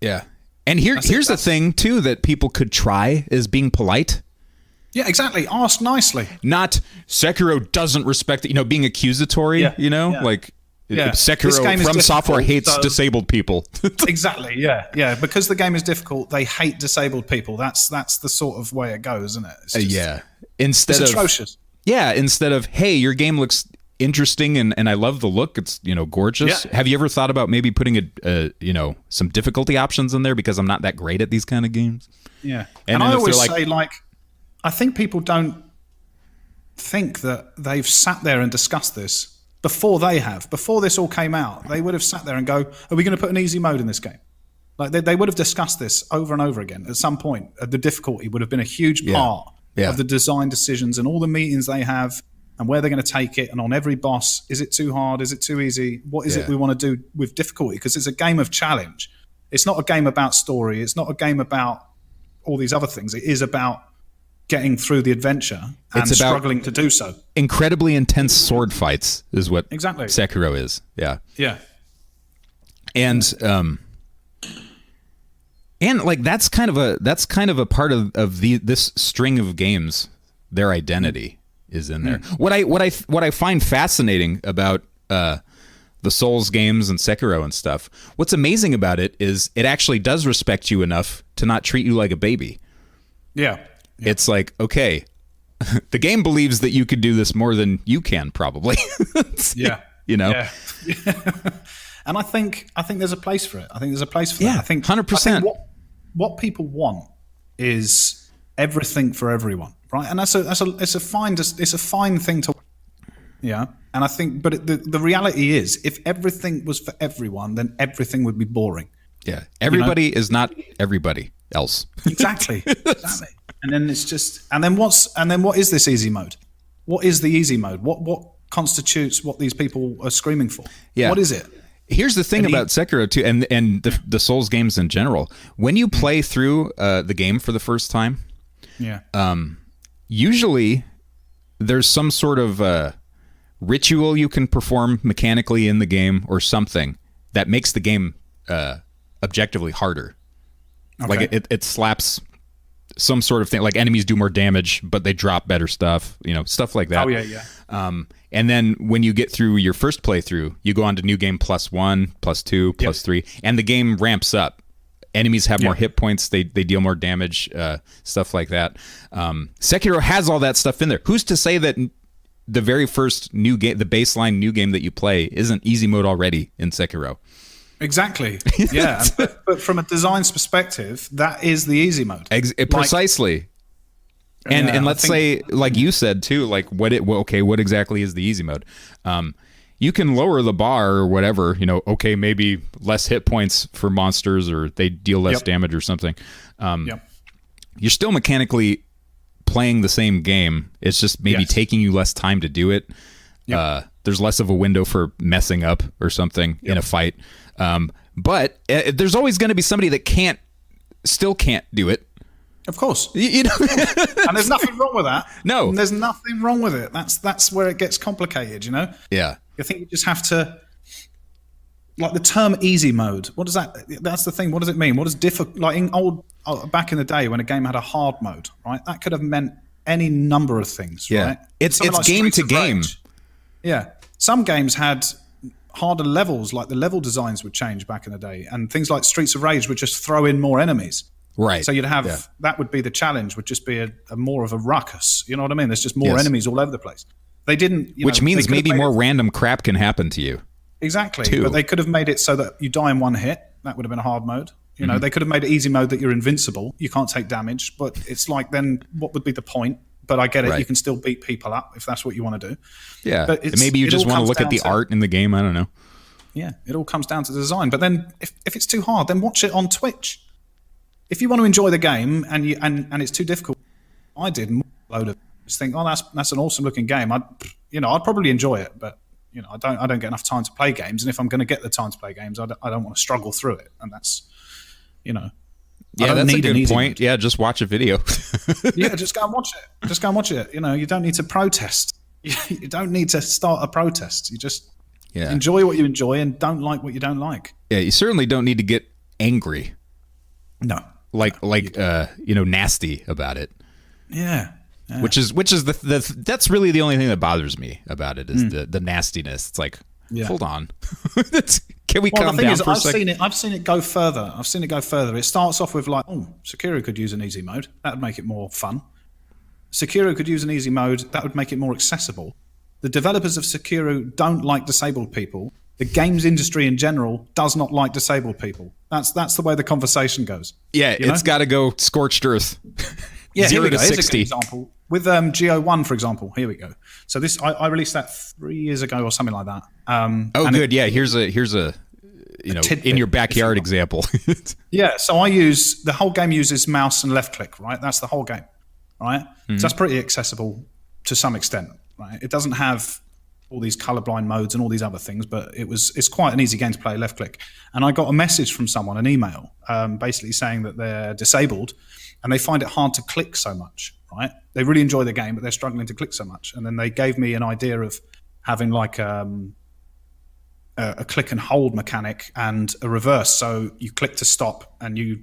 Yeah. And here's the thing too that people could try is being polite. Yeah, exactly. Ask nicely. Not Sekiro doesn't respect it, being accusatory, Yeah. like Yeah. This Sekiro game is from software difficult, hates so- disabled people. Exactly. Yeah. Because the game is difficult, they hate disabled people. That's the sort of way it goes, isn't it? It's just, Yeah. Instead It's of atrocious. Yeah, instead of, hey, your game looks interesting and I love the look. It's, gorgeous. Yeah. Have you ever thought about maybe putting some difficulty options in there because I'm not that great at these kind of games? Yeah. And And then I if always they're say, I think people don't think that they've sat there and discussed this before Before this all came out, they would have sat there and go, are we going to put an easy mode in this game? Like they would have discussed this over and over again. At some point, the difficulty would have been a huge part of the design decisions and all the meetings they have and where they're going to take it. And on every boss, is it too hard? Is it too easy? What is it we want to do with difficulty? Because it's a game of challenge. It's not a game about story. It's not a game about all these other things. It is about getting through the adventure and It's about struggling to do so. Incredibly intense sword fights is what Exactly. Sekiro is. Yeah. Yeah. And that's kind of a part of this string of games. Their identity is in there. What I find fascinating about the Souls games and Sekiro and stuff. What's amazing about it is it actually does respect you enough to not treat you like a baby. Yeah. It's like, okay, the game believes that you could do this more than you can probably. Yeah. Yeah. And I think there's a place for it. I think there's a place for Yeah, that. I think 100%. What people want is everything for everyone, right? And it's a fine thing to, yeah. And I think, but the reality is, if everything was for everyone, then everything would be boring. Yeah. Everybody is not everybody else. Exactly. And then it's just, and then what is this easy mode? What is the easy mode? What constitutes what these people are screaming for? Yeah. What is it? Here's the thing about Sekiro too, and the Souls games in general. When you play through the game for the first time, Yeah. usually there's some sort of ritual you can perform mechanically in the game or something that makes the game objectively harder. Okay. Like it slaps some sort of thing, like enemies do more damage, but they drop better stuff, stuff like that. Oh, yeah. And then when you get through your first playthrough, you go on to New Game +1, +2, +3, and the game ramps up. Enemies have more hit points, they deal more damage, stuff like that. Sekiro has all that stuff in there. Who's to say that the very first new game, the baseline new game that you play, isn't easy mode already in Sekiro? Exactly. Yeah. but from a design's perspective, that is the easy mode. Precisely. And let's say, like you said too, like what exactly is the easy mode? You can lower the bar or whatever, okay, maybe less hit points for monsters or they deal less damage or something. You're still mechanically playing the same game. It's just maybe taking you less time to do it. There's less of a window for messing up or something in a fight. But there's always going to be somebody that can't still can't do it. Of course. You know, and there's nothing wrong with that. No. And there's nothing wrong with it. That's where it gets complicated, you know? Yeah. I think you just have to, like the term easy mode. What does that's the thing. What does it mean? What does difficult, like back in the day when a game had a hard mode, right? That could have meant any number of things, Yeah. right? It's Something like game Streets to of game. Rage. Yeah. Some games had harder levels, like the level designs would change back in the day. And things like Streets of Rage would just throw in more enemies. Right. So you'd have, that would be the challenge, would just be a more of a ruckus. You know what I mean? There's just more enemies all over the place. They didn't, which means maybe more random crap can happen to you. Exactly. Too. But they could have made it so that you die in one hit. That would have been a hard mode. You know, they could have made it easy mode that you're invincible. You can't take damage. But it's like, then what would be the point? But I get it. Right. You can still beat people up if that's what you want to do. Yeah. But Maybe you just want to look at the art in the game. I don't know. Yeah. It all comes down to the design. But then if it's too hard, then watch it on Twitch. If you want to enjoy the game and it's too difficult, I did a load of just think, oh, that's an awesome looking game. I'd probably enjoy it, but you know, I don't get enough time to play games. And if I'm going to get the time to play games, I don't want to struggle through it. And that's, you know, yeah, that's a good point. Yeah, just watch a video. Yeah, just go and watch it. Just go and watch it. You know, you don't need to protest. You don't need to start a protest. You just enjoy what you enjoy and don't like what you don't like. Yeah, you certainly don't need to get angry. No. Like you know, nasty about it. Yeah. Which is that's really the only thing that bothers me about it is the nastiness. It's like, hold on. Can we calm down for a second? I've seen it go further. It starts off with like, oh, Sekiro could use an easy mode. That would make it more fun. Sekiro could use an easy mode. That would make it more accessible. The developers of Sekiro don't like disabled people. The games industry in general does not like disabled people. That's the way the conversation goes. Yeah, it's got to go scorched earth. Yeah, 0 to 60. Here's a good example. With GO1, for example, here we go. So this, I released that 3 years ago or something like that. Good. Here's a you know, in your backyard example. Yeah, so the whole game uses mouse and left click, right? That's the whole game, right? So that's pretty accessible to some extent, right? It doesn't have all these colorblind modes and all these other things, but it's quite an easy game to play left click. And I got a message from someone, an email, basically saying that they're disabled and they find it hard to click so much, right? They really enjoy the game, but they're struggling to click so much. And then they gave me an idea of having like a click and hold mechanic and a reverse. So you click to stop and you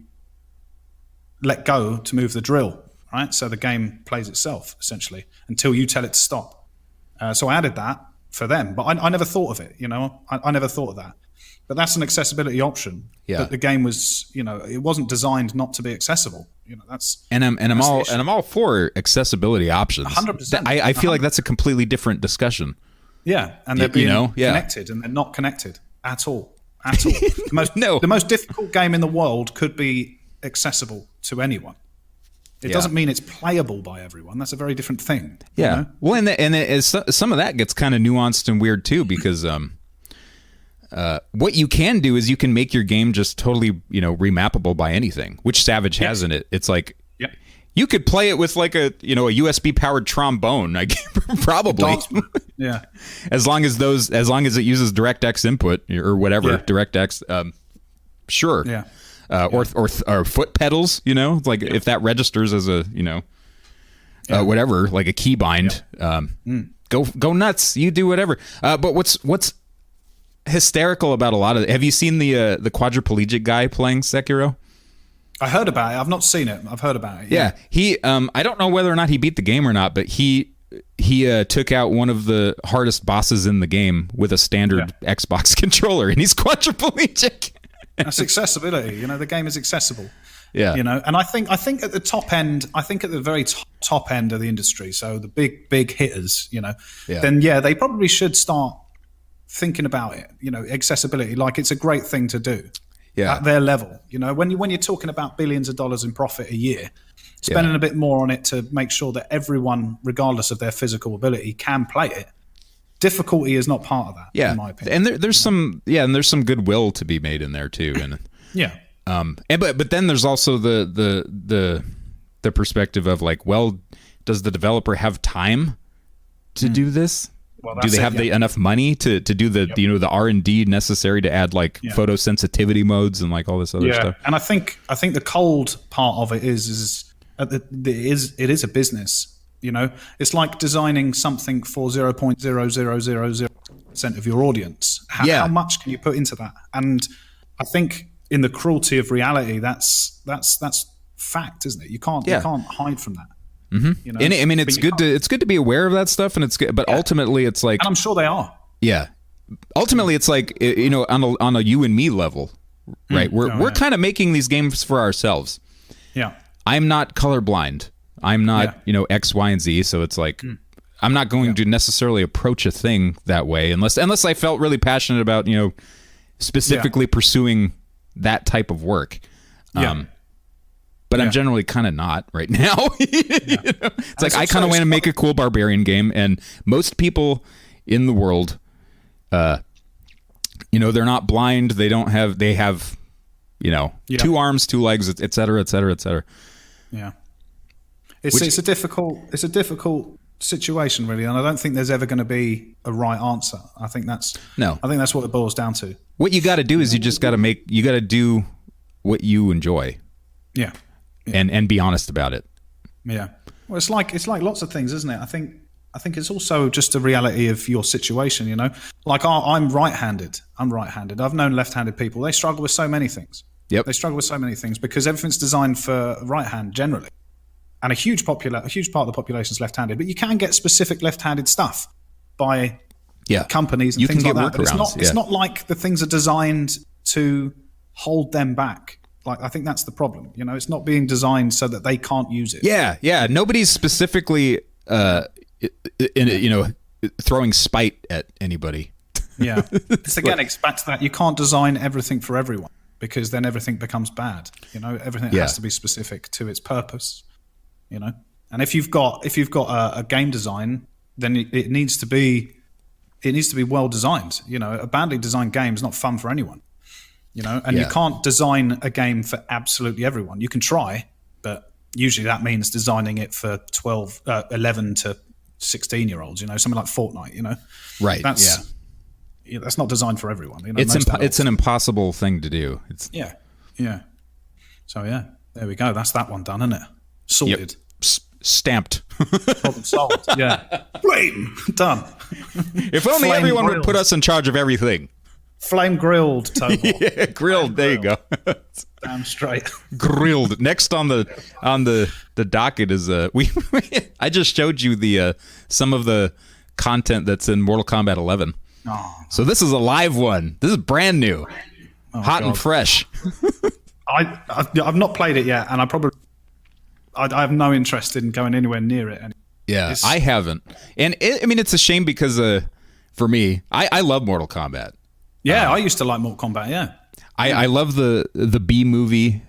let go to move the drill, right? So the game plays itself essentially until you tell it to stop. So I added that for them, but I never thought of it, you know, I never thought of that. But that's an accessibility option. Yeah. But the game was, you know, it wasn't designed not to be accessible. You know, that's I'm all for accessibility options. 100%. I feel like that's a completely different discussion. Yeah, and they're being connected, and they're not connected at all. At all. The most difficult game in the world could be accessible to anyone. It doesn't mean it's playable by everyone. That's a very different thing. Yeah. You know? Well, and some of that gets kind of nuanced and weird too, because what you can do is you can make your game just totally, you know, remappable by anything, which Savage has in it. It's like you could play it with like a USB powered trombone, like probably. Yeah. As long as it uses DirectX input or whatever, DirectX, sure. Yeah. Or foot pedals, you know, like if that registers as a, you know, whatever, like a keybind, go nuts. You do whatever. But what's hysterical about a lot of it? Have you seen the quadriplegic guy playing Sekiro? I heard about it. I've not seen it. I've heard about it. Yeah. He I don't know whether or not he beat the game or not, but he took out one of the hardest bosses in the game with a standard Xbox controller, and he's quadriplegic. That's accessibility. You know, the game is accessible. Yeah. You know, and I think at the top end, at the very top end of the industry, so the big hitters, you know, then they probably should start thinking about it. You know, accessibility, like it's a great thing to do. Yeah. At their level, you know, when you're talking about billions of dollars in profit a year, spending a bit more on it to make sure that everyone, regardless of their physical ability, can play it. Difficulty is not part of that, in my opinion. And there's some goodwill to be made in there too, and but then there's also the perspective of like, well, does the developer have time to do this? Well, do they have yeah. enough money to do the the R&D necessary to add like photosensitivity modes and like all this other stuff? And I think the cold part of it is it is a business. You know, it's like designing something for 0.0000% of your audience. How much can you put into that? And I think in the cruelty of reality, that's fact, isn't it? You can't hide from that. Mm-hmm. You know? And I mean, it's good to be aware of that stuff, and it's good. But ultimately, it's like, and I'm sure they are. Yeah. Ultimately, it's like, you know, on a you and me level, right? We're kind of making these games for ourselves. Yeah. I'm not colorblind. I'm not, you know, X, Y, and Z. So it's like, I'm not going to necessarily approach a thing that way unless I felt really passionate about, you know, specifically pursuing that type of work. But I'm generally kind of not right now. You know? It's like, I kind of want to make a cool barbarian game, and most people in the world, you know, they're not blind. They have, you know, 2 arms, 2 legs, et cetera, et cetera, et cetera. Yeah. It's a difficult situation, really, and I don't think there's ever going to be a right answer. I think that's what it boils down to. What you got to do is you got to do what you enjoy. Yeah. And be honest about it. Yeah. Well, it's like lots of things, isn't it? I think it's also just a reality of your situation, you know? Like, I'm right-handed. I've known left-handed people. They struggle with so many things. Yep. They struggle with so many things because everything's designed for right hand generally. And a huge part of the population is left-handed. But you can get specific left-handed stuff by companies and things like that. But it's not like the things are designed to hold them back. Like, I think that's the problem. You know, it's not being designed so that they can't use it. Yeah. Nobody's specifically, throwing spite at anybody. Yeah. It's back to that. You can't design everything for everyone because then everything becomes bad. You know, everything has to be specific to its purpose. You know, and if you've got a game design, then it needs to be well designed. You know, a badly designed game is not fun for anyone. You know, and you can't design a game for absolutely everyone. You can try, but usually that means designing it for 11 to 16-year-olds. You know, something like Fortnite. You know, right? That's not designed for everyone. You know, it's an impossible thing to do. So there we go. That's that one done, isn't it? Sorted. Yep. Stamped. Problem solved. Yeah. Flame. Done. If only everyone would put us in charge of everything. Flame grilled, Tobor. Yeah, grilled. There you go. Damn straight. Grilled. Next on the docket is I just showed you some of the content that's in Mortal Kombat 11. Oh. So this is a live one. This is brand new. Hot and fresh. I've not played it yet, and I have no interest in going anywhere near it. Yeah, I haven't. And it's a shame because for me, I love Mortal Kombat. Yeah, I used to like Mortal Kombat, yeah. I love the B movie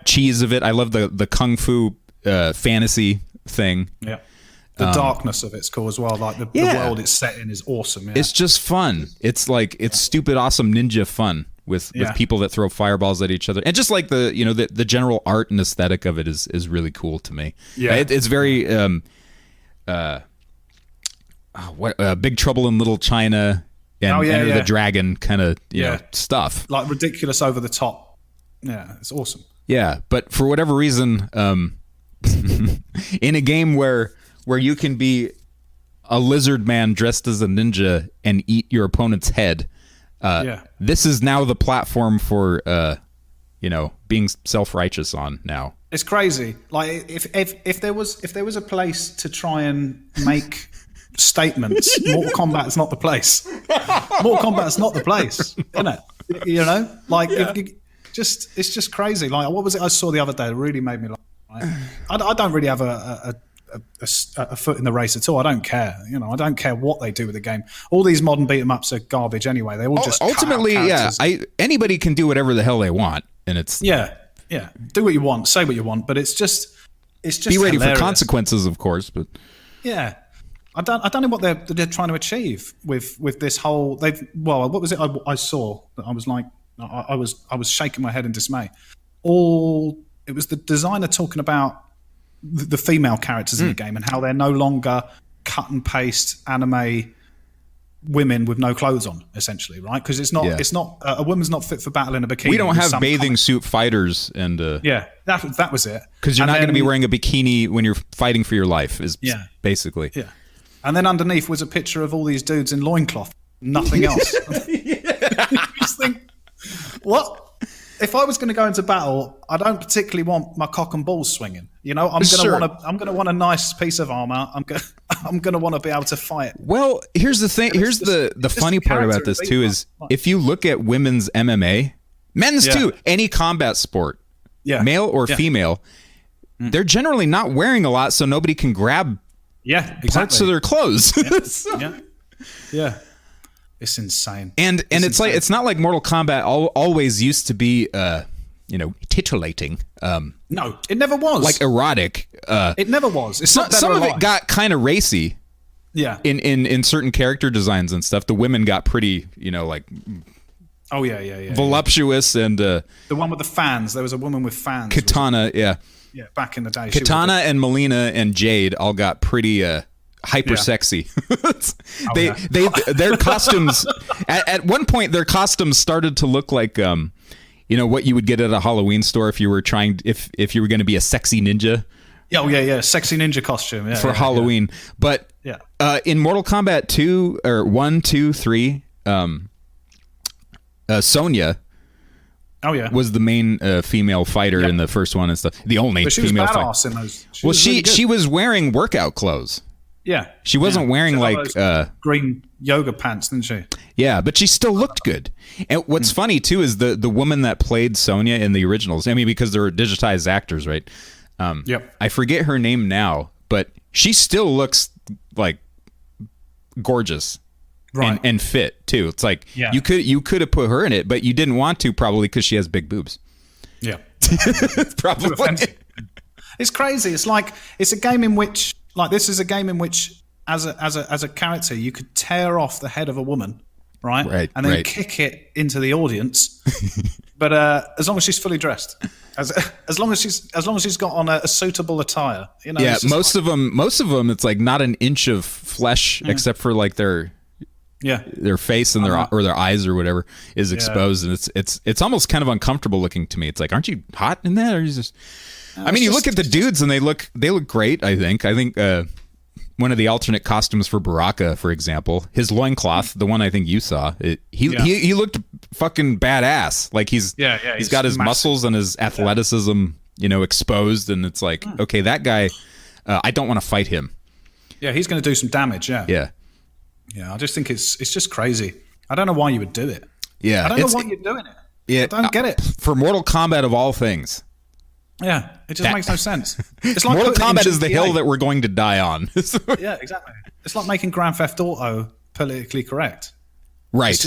cheese of it. I love the Kung Fu fantasy thing. Yeah. The darkness of it's cool as well. Like the world it's set in is awesome. Yeah. It's just fun. It's like, it's stupid, awesome ninja fun. With people that throw fireballs at each other, and just like the general art and aesthetic of it is really cool to me. Yeah, it's very Big Trouble in Little China and Enter the Dragon kind of stuff, like ridiculous, over the top. Yeah, it's awesome. Yeah, but for whatever reason, in a game where you can be a lizard man dressed as a ninja and eat your opponent's head. This is now the platform for being self-righteous on now. It's crazy. Like if there was a place to try and make statements, Mortal Kombat's not the place. Mortal Kombat's not the place, isn't it? You know, like it's just crazy. Like, what was it I saw the other day that really made me laugh? Right? I don't really have a foot in the race at all. I don't care. You know, I don't care what they do with the game. All these modern beat 'em ups are garbage anyway. They all just ultimately, anybody can do whatever the hell they want, and it's do what you want, say what you want, but it's just be ready hilarious. For consequences, of course. But I don't know what they're trying to achieve with this whole. What was it I saw that I was like, I was shaking my head in dismay. It was the designer talking about the female characters in the game and how they're no longer cut and paste anime women with no clothes on, essentially, right? Because it's not a woman's not fit for battle in a bikini. We don't have bathing suit fighters, and that was it. Because you're not going to be wearing a bikini when you're fighting for your life. Is basically And then underneath was a picture of all these dudes in loincloth, nothing else. You just think, what? If I was going to go into battle, I don't particularly want my cock and balls swinging. I'm going to want a nice piece of armor. I'm going to want to be able to fight. Well, here's the thing. Here's the funny part about this too is if you look at women's MMA, men's too, any combat sport, male or female, they're generally not wearing a lot, so nobody can grab parts of their clothes. Yeah. It's insane. And it's like it's not like Mortal Kombat always used to be titillating. No, it never was. Like erotic. It never was. It's not some of it got kind of racy. Yeah. In certain character designs and stuff, the women got pretty, like voluptuous and the one with the fans. There was a woman with fans. Katana, Yeah, back in the day. Katana and Melina and Jade all got pretty hyper sexy. Their costumes at one point their costumes started to look like what you would get at a Halloween store if you were if you were going to be a sexy ninja. Sexy ninja costume for Halloween. But in Mortal Kombat 2 or 1, 2, 3, Sonya was the main female fighter in the first one and stuff. The only female fighter in those. She was wearing workout clothes. Yeah. She wasn't wearing green yoga pants, didn't she? Yeah, but she still looked good. And what's funny too is the woman that played Sonya in the originals. I mean, because they're digitized actors, right? I forget her name now, but she still looks like gorgeous. Right. And fit too. It's like you could have put her in it, but you didn't want to probably because she has big boobs. Yeah. Probably. It's crazy. It's like it's a game in which this is a game in which as a character you could tear off the head of a woman, right? And then kick it into the audience. But as long as she's fully dressed, as long as she's got on a suitable attire, Yeah, most of them it's like not an inch of flesh except for like their face and their eyes or whatever is exposed, and it's almost kind of uncomfortable looking to me. It's like, aren't you hot in that? Or you just you look at the dudes and they look great. I think one of the alternate costumes for Baraka, for example, his loincloth, the one I think you saw, he looked fucking badass. Like he's got his muscles and his athleticism, exposed, and it's like, okay, that guy, I don't want to fight him. Yeah, he's going to do some damage. Yeah. I just think it's just crazy. I don't know why you would do it. Yeah, I don't know why you're doing it. Yeah, I don't get it. For Mortal Kombat of all things. Yeah, it just makes no sense. It's like Mortal Kombat is the hill that we're going to die on. Yeah, exactly. It's like making Grand Theft Auto politically correct. Right. It's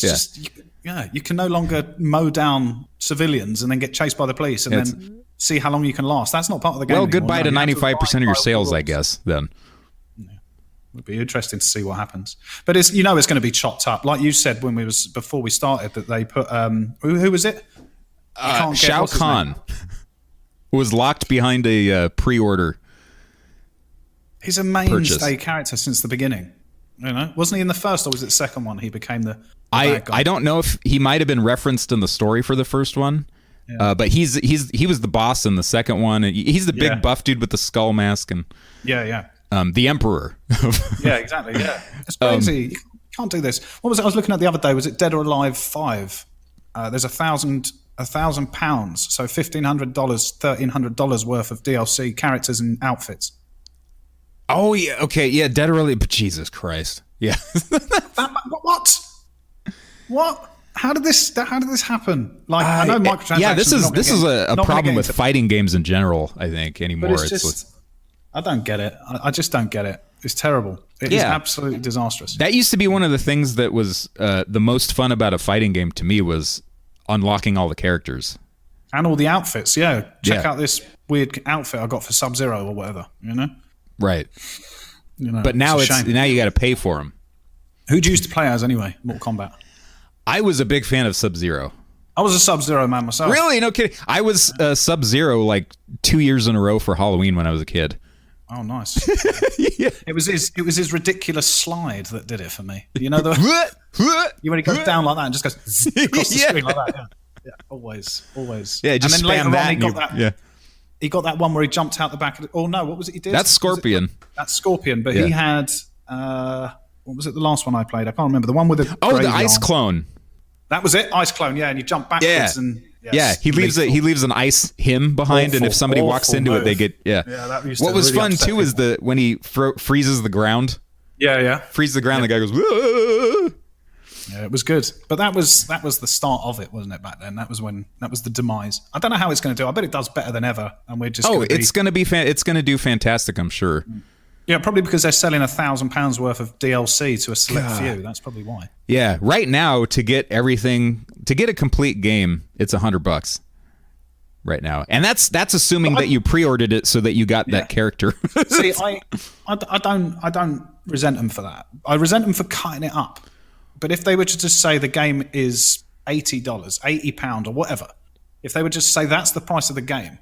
just you can no longer mow down civilians and then get chased by the police and then see how long you can last. That's not part of the game. Well, goodbye to 95% of your sales, I guess, then. Would be interesting to see what happens, but it's going to be chopped up, like you said before we started that they put who was it? Shao Kahn, who was locked behind a pre-order. He's a mainstay character since the beginning. Wasn't he in the first or was it the second one? He became the bad guy? I don't know if he might have been referenced in the story for the first one, but he was the boss in the second one. He's the big buff dude with the skull mask and the Emperor. Yeah, exactly. Yeah, it's crazy. You can't do this. What was it I was looking at the other day? Was it Dead or Alive 5? There's £1,000, so $1,500, $1,300 worth of DLC characters and outfits. Oh yeah, okay, yeah, Dead or Alive. But Jesus Christ, yeah. What? How did this happen? Like, I know microtransactions. Yeah, this is a problem with fighting games in general. I think anymore. But it's just. I don't get it. I just don't get it. It's terrible. It is absolutely disastrous. That used to be one of the things that was the most fun about a fighting game to me was unlocking all the characters. And all the outfits, Check out this weird outfit I got for Sub-Zero or whatever, Right. But now now you got to pay for them. Who do you used to play as anyway, Mortal Kombat? I was a big fan of Sub-Zero. I was a Sub-Zero man myself. Really? No kidding. I was Sub-Zero like 2 years in a row for Halloween when I was a kid. Oh, nice. Yeah. It was his ridiculous slide that did it for me. You know when he goes down like that and just goes across the screen like that. Yeah, always. Yeah, just and then spam later that. on, he got that one where he jumped out the back of oh no, what was it he did? That's Scorpion. That's Scorpion, but he had what was it? The last one I played, I can't remember. The one with the the ice clone. That was it, ice clone. Yeah, and you jump backwards and he leaves an ice him behind, and if somebody walks into it, they get that used What to was really fun upset too is when he freezes the ground. Freezes the ground. The guy goes. Whoa! Yeah, it was good, but that was the start of it, wasn't it? Back then, that was the demise. I don't know how it's going to do. I bet it does better than ever, and we're just. It's going to be. It's going to do fantastic, I'm sure. Yeah, probably because they're selling £1,000 worth of DLC to a select few. That's probably why. Yeah, right now to get a complete game, it's $100 right now, and that's assuming that you pre-ordered it so that you got that character. See, I don't resent them for that. I resent them for cutting it up. But if they were to just say the game is $80, £80 or whatever, if they would just say that's the price of the game,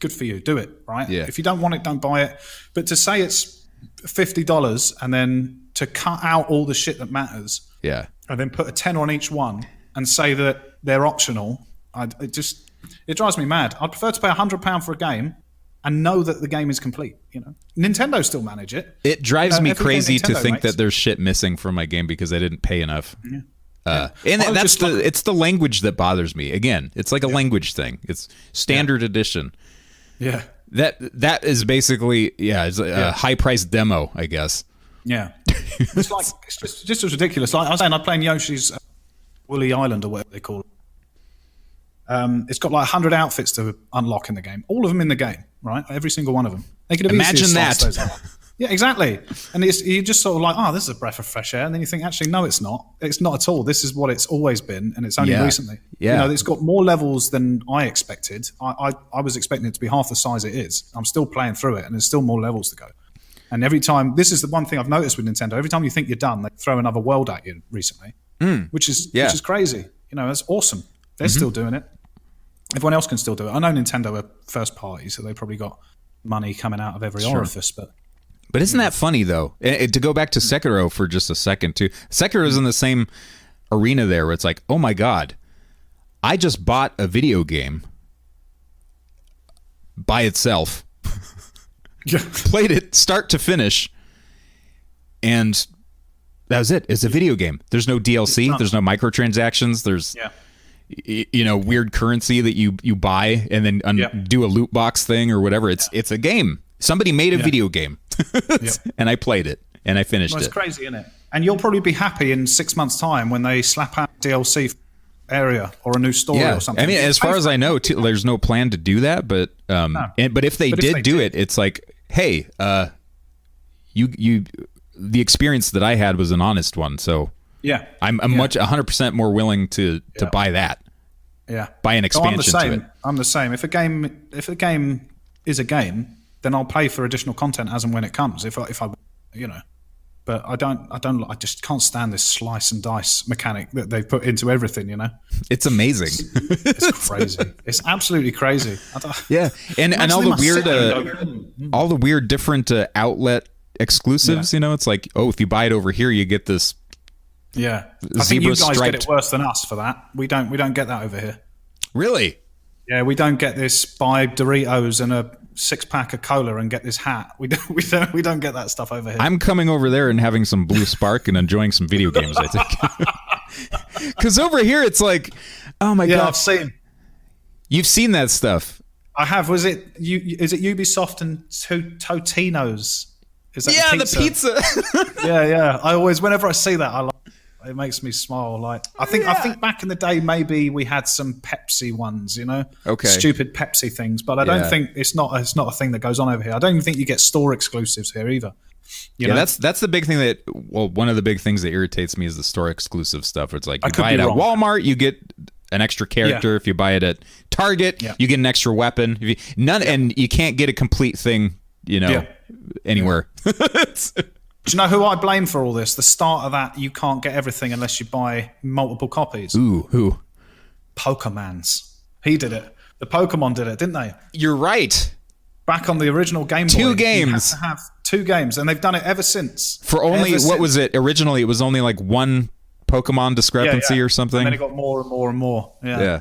good for you, do it, right? Yeah. If you don't want it, don't buy it. But to say it's $50 and then to cut out all the shit that matters, and then put a tenner on each one and say that they're optional, it drives me mad. I'd prefer to pay £100 for a game and know that the game is complete. Nintendo still manage it. It drives me crazy to think that there's shit missing from my game because I didn't pay enough. And it's the language that bothers me. Again, it's like a language thing. It's standard edition. Yeah. That is basically it's a high priced demo, I guess. Yeah. it's just as ridiculous. Like I was saying, I'm playing Yoshi's Woolly Island or whatever they call it. It's got like 100 outfits to unlock in the game. All of them in the game, right? Every single one of them. They could have imagine that. Yeah, exactly. And you're just sort of like, oh, this is a breath of fresh air. And then you think, actually, no, it's not. It's not at all. This is what it's always been, and it's only recently. Yeah. It's got more levels than I expected. I was expecting it to be half the size it is. I'm still playing through it, and there's still more levels to go. And every time, this is the one thing I've noticed with Nintendo. Every time you think you're done, they throw another world at you recently, which is crazy. That's awesome. They're still doing it. Everyone else can still do it. I know Nintendo are first party, so they probably got money coming out of every orifice. But isn't that funny, though? To go back to Sekiro for just a second, too. Sekiro's in the same arena there where it's like, oh my God, I just bought a video game by itself, played it start to finish, and that was it. It's a video game. There's no DLC. There's no microtransactions. There's... weird currency that you buy and then do a loot box thing or whatever. It's a game. Somebody made a video game, and I played it and I finished it. It's crazy, isn't it? And you'll probably be happy in 6 months' time when they slap out DLC area or a new story or something. I mean, as far as I know, there's no plan to do that. But but if they did do it, it's like, hey, the experience that I had was an honest one, so. Yeah, I'm much 100% more willing to buy that. Yeah, buy an expansion to it. I'm the same. If a game is a game, then I'll pay for additional content as and when it comes. If I but I just can't stand this slice and dice mechanic that they put into everything. It's amazing. It's crazy. It's absolutely crazy. And all the weird different outlet exclusives. It's like, oh, if you buy it over here, you get this. Yeah, I think you guys get it worse than us for that. We don't get that over here. Really? Yeah, we don't get this buy Doritos and a 6-pack of cola and get this hat. We don't get that stuff over here. I'm coming over there and having some Blue Spark and enjoying some video games, I think. Because over here it's like, oh my God. I've seen. You've seen that stuff. I have. Is it Ubisoft and Totino's? Is that the pizza? yeah. I always, whenever I see that, it makes me smile. Like I think back in the day, maybe we had some Pepsi ones, stupid Pepsi things. But I don't think it's not a thing that goes on over here. I don't even think you get store exclusives here either. You know? That's the big thing one of the big things that irritates me is the store exclusive stuff. Where it's like you buy it at Walmart, you get an extra character. If you buy it at Target, you get an extra weapon. And you can't get a complete thing, anywhere. Do you know who I blame for all this? The start of that, you can't get everything unless you buy multiple copies. Ooh, who? Pokemans. He did it. The Pokemon did it, didn't they? You're right. back on the original Game Boy. Two games. You had to have 2 games, and they've done it ever since. For only, what was it? Originally, it was only like one Pokemon discrepancy or something. And then it got more and more and more. Yeah.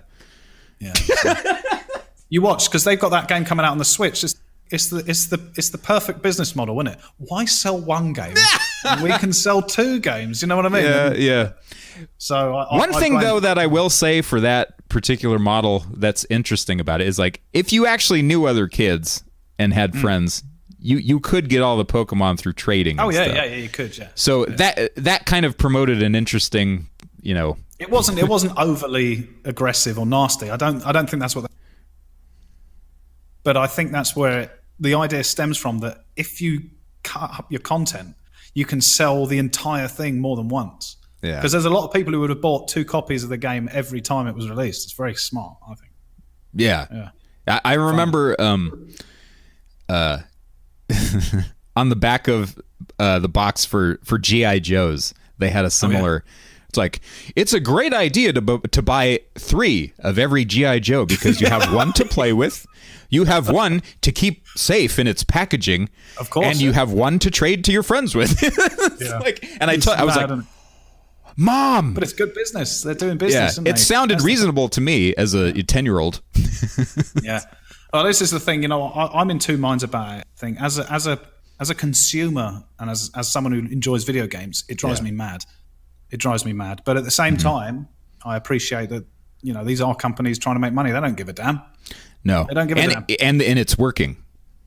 You watch, because they've got that game coming out on the Switch. It's the perfect business model, isn't it? Why sell one game? We can sell 2 games. You know what I mean? Yeah. So one thing though that I will say for that particular model that's interesting about it is, like, if you actually knew other kids and had friends, you could get all the Pokemon through trading. Oh and yeah, stuff. you could. Yeah. So that kind of promoted an interesting, It wasn't overly aggressive or nasty. I don't think that's what. But I think that's where the idea stems from, that if you cut up your content, you can sell the entire thing more than once. Yeah. Because there's a lot of people who would have bought 2 copies of the game every time it was released. It's very smart, I think. Yeah. I remember on the back of the box for G.I. Joes, they had a similar... It's like, it's a great idea to buy 3 of every G.I. Joe, because you have one to play with, you have one to keep safe in its packaging, of course, and you have one to trade to your friends with. I was like, Mom! But it's good business. They're doing business, it sounded reasonable to me as a 10-year-old. Yeah. Well, this is the thing, I'm in 2 minds about it. As a consumer and as someone who enjoys video games, it drives me mad. It drives me mad. But at the same time, I appreciate that, these are companies trying to make money. They don't give a damn. No. They don't give a damn. And it's working.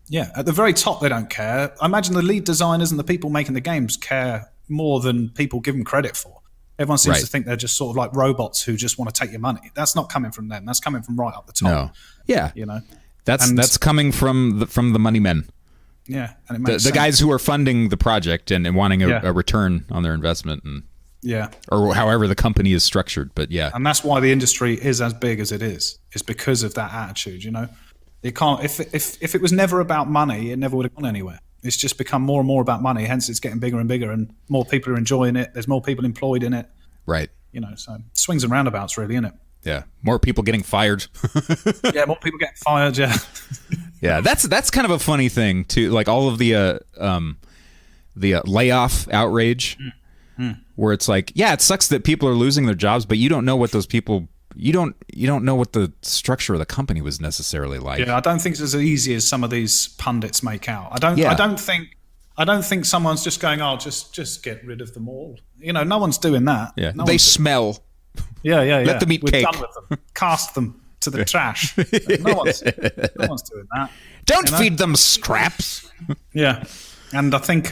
Yeah. At the very top, they don't care. I imagine the lead designers and the people making the games care more than people give them credit for. Everyone seems to think they're just sort of like robots who just want to take your money. That's not coming from them. That's coming from right up the top. No. Yeah. That's coming from the money men. Yeah. And it makes the sense. guys who are funding the project and wanting a return on their investment. Or however the company is structured, but and that's why the industry is as big as it is because of that attitude. It can't. If it was never about money, it never would have gone anywhere. It's just become more and more about money. Hence, it's getting bigger and bigger, and more people are enjoying it. There's more people employed in it. Right. So swings and roundabouts, really, isn't it? Yeah. More people getting fired. More people getting fired. Yeah. Yeah. That's kind of a funny thing too. Like all of the layoff outrage. Where it's like, it sucks that people are losing their jobs, but you don't know what those people, you don't know what the structure of the company was necessarily like. Yeah, I don't think it's as easy as some of these pundits make out. I don't think someone's just going, just get rid of them all. No one's doing that. Yeah, they smell. Yeah. Let them eat We're cake. done with them. Cast them to the trash. No one's doing that. Don't feed them scraps. Yeah, and I think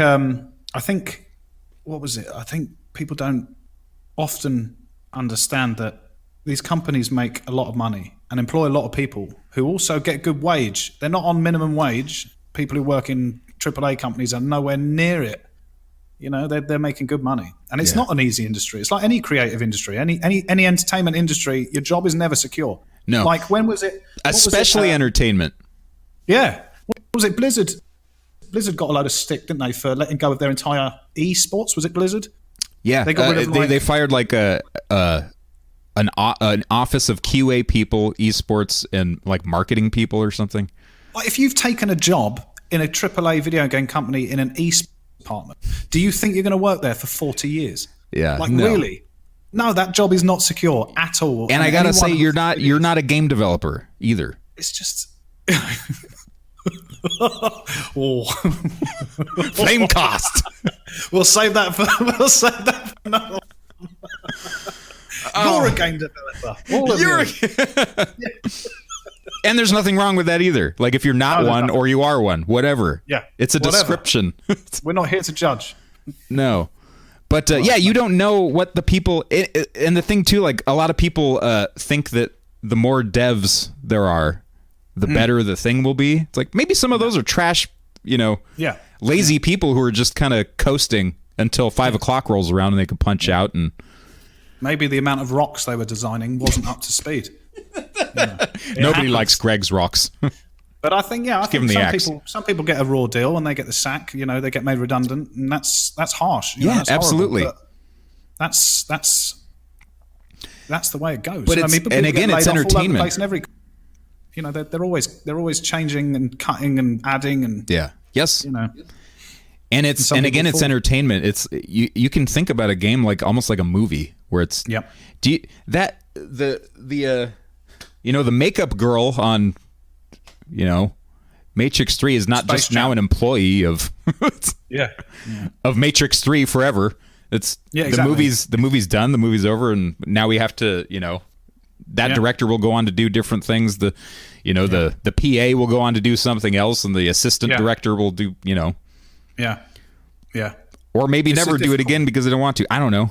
what was it? I think people don't often understand that these companies make a lot of money and employ a lot of people who also get good wage. They're not on minimum wage. People who work in AAA companies are nowhere near it. They're making good money. And it's not an easy industry. It's like any creative industry, any entertainment industry, your job is never secure. No. Like, when was it? Especially entertainment. Yeah. What was it? Blizzard Blizzard got a load of stick, didn't they, for letting go of their entire esports? Was it Blizzard? Yeah, they got rid of they fired like an office of QA people, esports, and like marketing people or something. Like, if you've taken a job in a AAA video game company in an esports department, do you think you're going to work there for 40 years? Yeah, like really? No, that job is not secure at all. And I gotta say, you're not a game developer either. It's just. FLAMECAST. We'll save that for another one. You're a game developer. All of you. And there's nothing wrong with that either. Like, if you're not one or you are one, whatever. Yeah, it's a description. We're not here to judge. No. But yeah, you don't know what the people, and the thing too, like a lot of people think that the more devs there are, the better the thing will be. It's like, maybe some of those are trash, lazy people who are just kind of coasting until 5 o'clock rolls around and they can punch out. And maybe the amount of rocks they were designing wasn't up to speed. Nobody likes Greg's rocks. But I think, some people get a raw deal and they get the sack. They get made redundant, and that's harsh. That's absolutely. Horrible, that's the way it goes. But it's entertainment. You know, they're always changing and cutting and adding and yes. You know. And again, it's entertainment. It's you can think about a game like almost like a movie where it's the makeup girl on Matrix 3 is not just now an employee of of Matrix 3 forever. It's exactly. the movie's done, the movie's over, and now we have to that director will go on to do different things. The PA will go on to do something else, and the assistant director will do or maybe never do it again because they don't want to. I don't know,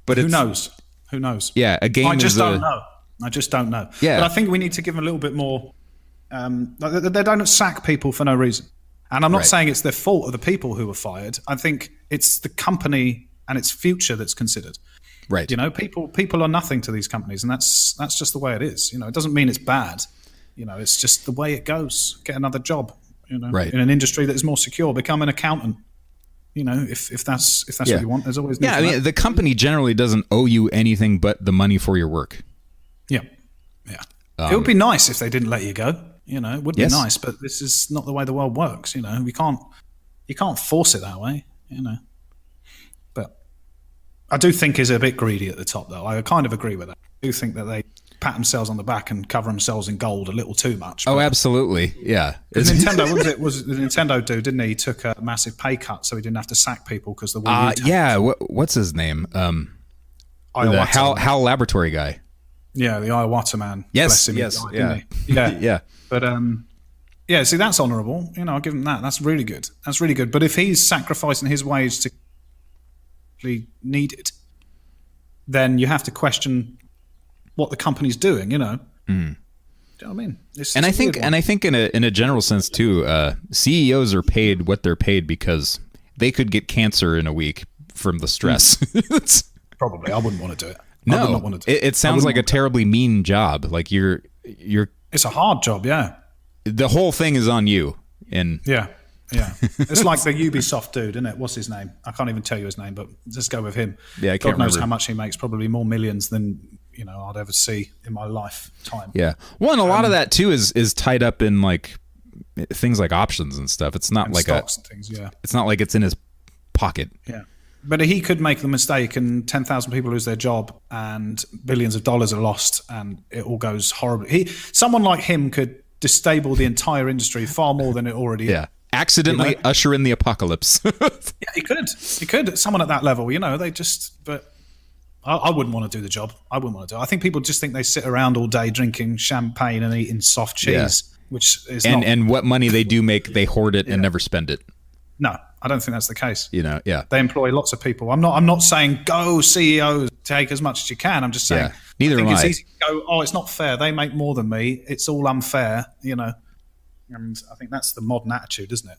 but who knows? Who knows? Yeah, a game. I just don't know. Yeah, but I think we need to give them a little bit more. They don't sack people for no reason, and I'm not saying it's their fault of the people who were fired. I think it's the company and its future that's considered. Right. People are nothing to these companies, and that's just the way it is. It doesn't mean it's bad. It's just the way it goes. Get another job. Right. In an industry that is more secure, become an accountant. If that's what you want, there's always I mean, the company generally doesn't owe you anything but the money for your work. Yeah. It would be nice if they didn't let you go. It would be nice, but this is not the way the world works. You can't force it that way. But I do think he's a bit greedy at the top, though. I kind of agree with that. I do think that they pat themselves on the back and cover themselves in gold a little too much. Oh, absolutely, yeah. Nintendo was the Nintendo dude, didn't he? He took a massive pay cut so he didn't have to sack people because the Wii U yeah. What's his name? The HAL Laboratory guy. Yeah, the Iwata man. Yes, died, yeah. But see, that's honourable. I'll give him that. That's really good. But if he's sacrificing his wage to be needed, then you have to question what the company's doing. Do you know what I mean? I think in a general sense too, CEOs are paid what they're paid because they could get cancer in a week from the stress. Probably, I wouldn't want to do it. No, I would not want to do it. It sounds like a terribly mean job. Like you're. It's a hard job, yeah. The whole thing is on you, and yeah. It's like the Ubisoft dude, isn't it? What's his name? I can't even tell you his name, but just go with him. Yeah, I can't God knows remember how much he makes. Probably more millions than I'd ever see in my lifetime. Yeah. Well, and a lot of that too is tied up in like things like options and stuff. It's not like stocks and things. Yeah. It's not like it's in his pocket. Yeah. But he could make the mistake and 10,000 people lose their job and billions of dollars are lost and it all goes horribly. Someone like him could destabilize the entire industry far more than it already is. Accidentally usher in the apocalypse. Yeah, he could. Someone at that level, but I wouldn't want to do the job. I wouldn't want to do it. I think people just think they sit around all day drinking champagne and eating soft cheese, which is and what money they do make, they hoard it and never spend it. No, I don't think that's the case. They employ lots of people. I'm not saying go CEOs, take as much as you can. I'm just saying neither am I. It's easy to go, it's not fair. They make more than me. It's all unfair, And I think that's the modern attitude, isn't it?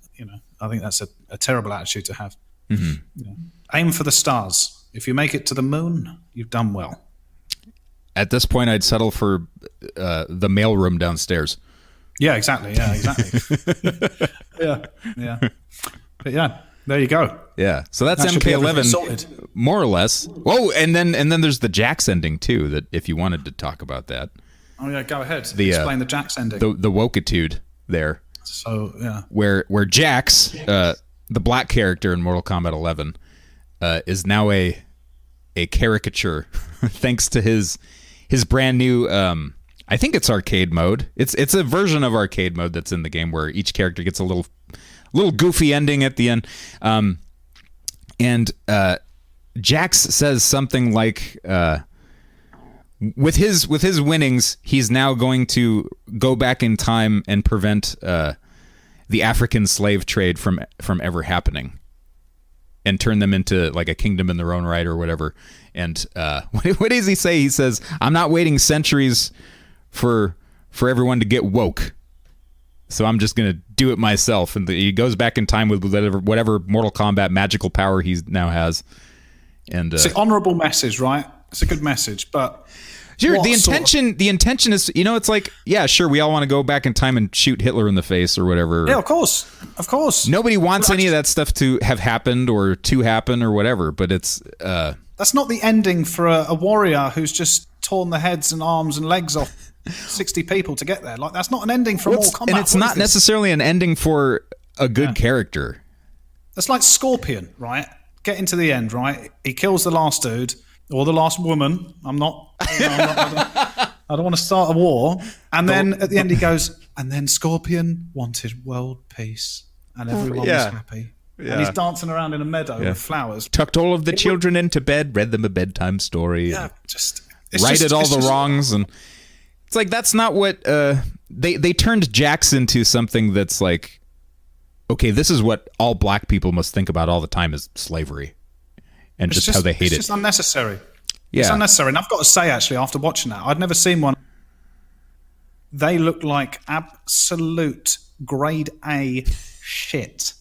I think that's a terrible attitude to have. Mm-hmm. Aim for the stars. If you make it to the moon, you've done well. At this point, I'd settle for the mailroom downstairs. Yeah, exactly. Yeah. But there you go. Yeah. So that's MK11, more or less. Whoa, and then there's the Jax ending too. That if you wanted to talk about that. Oh yeah, go ahead. Explain the Jax ending. The wokitude there. So yeah, where Jax, the black character in Mortal Kombat 11, is now a caricature, thanks to his brand new. I think it's arcade mode. It's a version of arcade mode that's in the game where each character gets a little goofy ending at the end. And Jax says something like, with his winnings, he's now going to go back in time and prevent the African slave trade from ever happening, and turn them into like a kingdom in their own right or whatever. And what does he say? He says, "I'm not waiting centuries for everyone to get woke, so I'm just going to do it myself." And he goes back in time with whatever Mortal Kombat magical power he now has. And it's an honorable message, right? It's a good message, but sure, the intention is, it's like, yeah, sure, we all want to go back in time and shoot Hitler in the face or whatever. Yeah, of course. Nobody wants any of that stuff to have happened or to happen or whatever, but it's that's not the ending for a warrior who's just torn the heads and arms and legs off 60 people to get there. Like, that's not an ending for Mortal Kombat. And it's not necessarily an ending for a good character. That's like Scorpion, right? Getting to the end, right? He kills the last dude or the last woman. I don't want to start a war. And then at the end he goes, and then Scorpion wanted world peace. And everyone was happy. Yeah. And he's dancing around in a meadow with flowers. Tucked all of the children into bed, read them a bedtime story. Yeah, righted all the wrongs. And it's like, that's not what... They turned Jax into something that's like, okay, this is what all black people must think about all the time is slavery. And just how they hate it. It's just unnecessary. Yeah. It's unnecessary. And I've got to say, actually, after watching that, I'd never seen one. They look like absolute grade A shit.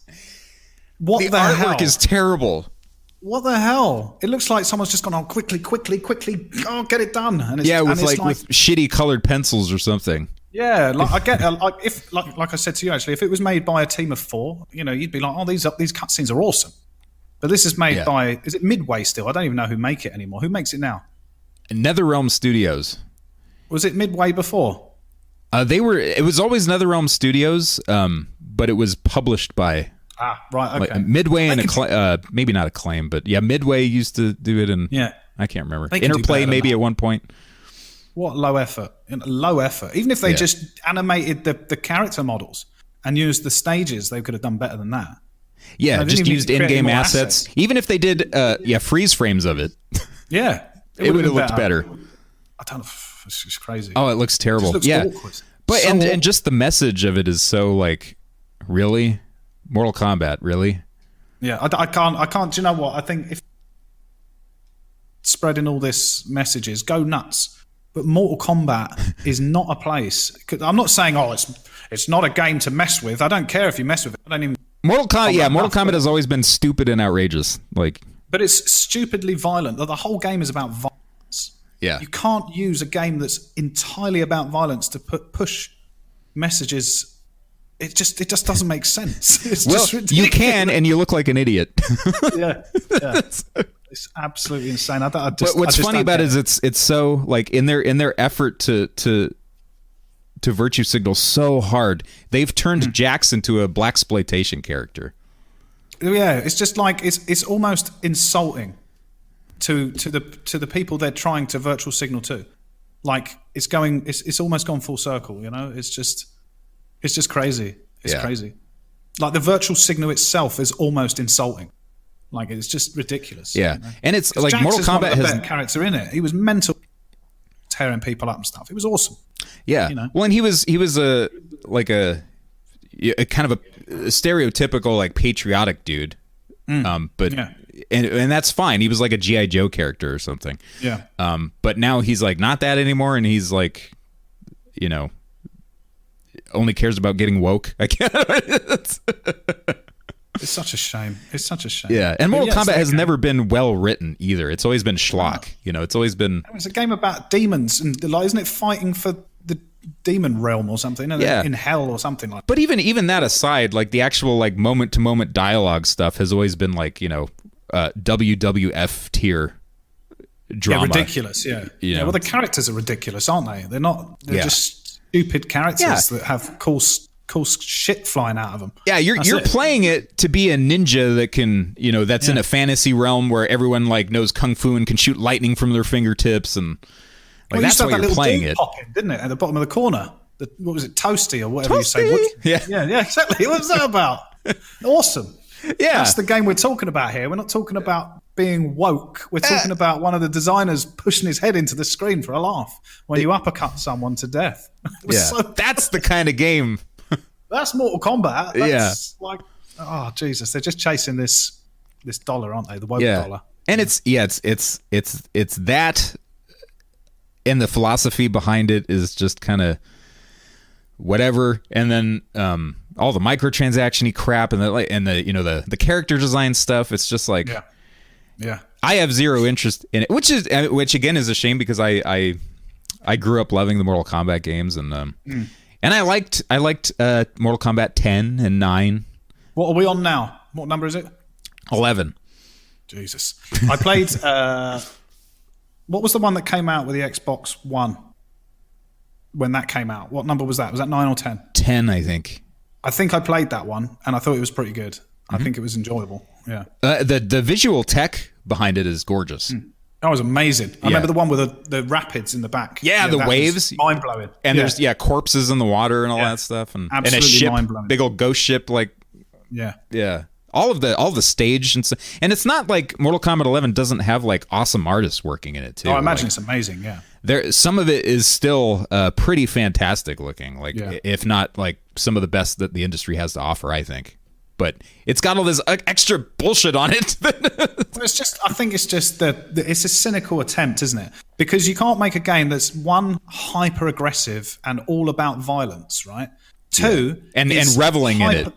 What the hell? artwork is terrible. What the hell? It looks like someone's just gone, oh, quickly, get it done. And it's, with shitty colored pencils or something. Yeah, like I get, like I said to you, actually, if it was made by a team of 4, you'd be like, oh, these cutscenes are awesome. But this is made by, is it Midway still? I don't even know who make it anymore. Who makes it now? NetherRealm Studios. Was it Midway before? It was always NetherRealm Studios, but it was published by... right, okay. Midway and maybe not Acclaim, but Midway used to do it, and I can't remember. Interplay maybe at one point. What low effort? Low effort. Even if they just animated the character models and used the stages, they could have done better than that. Yeah, just used in-game assets. Even if they did, freeze frames of it. Yeah, it would have looked better. I don't know. It's just crazy. Oh, it looks terrible. It just looks awkward. But and just the message of it is so like, really? Mortal Kombat, really? Yeah, I can't. Do you know what? I think if spreading all this messages, go nuts. But Mortal Kombat is not a place. I'm not saying, it's not a game to mess with. I don't care if you mess with it. I don't even. Mortal Kombat has always been stupid and outrageous. But it's stupidly violent. The whole game is about violence. Yeah. You can't use a game that's entirely about violence to push messages. It just doesn't make sense. It's just ridiculous. You can, and you look like an idiot. Yeah. It's absolutely insane. What's funny about it is it's so like in their effort to virtue signal so hard, they've turned Jax into a blaxploitation character. Yeah, it's just like it's almost insulting to the people they're trying to virtual signal to. Like it's almost gone full circle. It's just crazy. It's crazy. Like the virtual signal itself is almost insulting. Like it's just ridiculous. Yeah, and it's like Jax Mortal Kombat has better character in it. He was mental, tearing people up and stuff. It was awesome. Yeah. Well, and he was a kind of a stereotypical like patriotic dude. But and that's fine. He was like a G.I. Joe character or something. Yeah. But now he's like not that anymore, and he's like, only cares about getting woke. I can't. It's such a shame. Yeah, and Mortal Kombat has never been well written either. It's always been schlock. It's always been. It's a game about demons, and isn't it fighting for the demon realm or something? In hell or something like that. But even that aside, like the actual like moment to moment dialogue stuff has always been like WWF tier drama. Yeah, ridiculous. Yeah. Well, the characters are ridiculous, aren't they? They're not. They're just stupid characters that have cool shit flying out of them. Yeah, you're playing it to be a ninja that can, that's in a fantasy realm where everyone like knows kung fu and can shoot lightning from their fingertips, and that's why you're playing it. Pop in, didn't it, at the bottom of the corner? What was it, Toasty or whatever you say? Yeah, exactly. What was that about? Awesome. Yeah, that's the game we're talking about here. We're not talking about being woke. We're talking about one of the designers pushing his head into the screen for a laugh when you uppercut someone to death. That's the kind of game. That's Mortal Kombat. That's like, oh Jesus, they're just chasing this dollar, aren't they? The woke dollar. And it's that, and the philosophy behind it is just kind of whatever. And then all the microtransaction-y crap and the character design stuff. It's just like, I have zero interest in it, which again is a shame because I grew up loving the Mortal Kombat games and I liked Mortal Kombat 10 and 9. What are we on now? What number is it? 11. Jesus. I played... what was the one that came out with the Xbox One? when that came out. What number was that? Was that 9 or 10? 10, I think. I think I played that one, and I thought it was pretty good. I think it was enjoyable. Yeah. The visual tech behind it is gorgeous. That was amazing. I remember the one with the rapids in the back. Yeah, the waves. Mind blowing. And there's corpses in the water and all that stuff. And absolutely and a ship, mind-blowing. big old ghost ship, like yeah. All the stage and stuff. And it's not like Mortal Kombat 11 doesn't have like awesome artists working in it too. Oh, I imagine it's amazing. Yeah. Some of it is still pretty fantastic looking, like if not like some of the best that the industry has to offer, I think. But it's got all this extra bullshit on it. It's just, I think it's just it's a cynical attempt, isn't it? Because you can't make a game that's one, hyper aggressive and all about violence, right? Two, and reveling in it.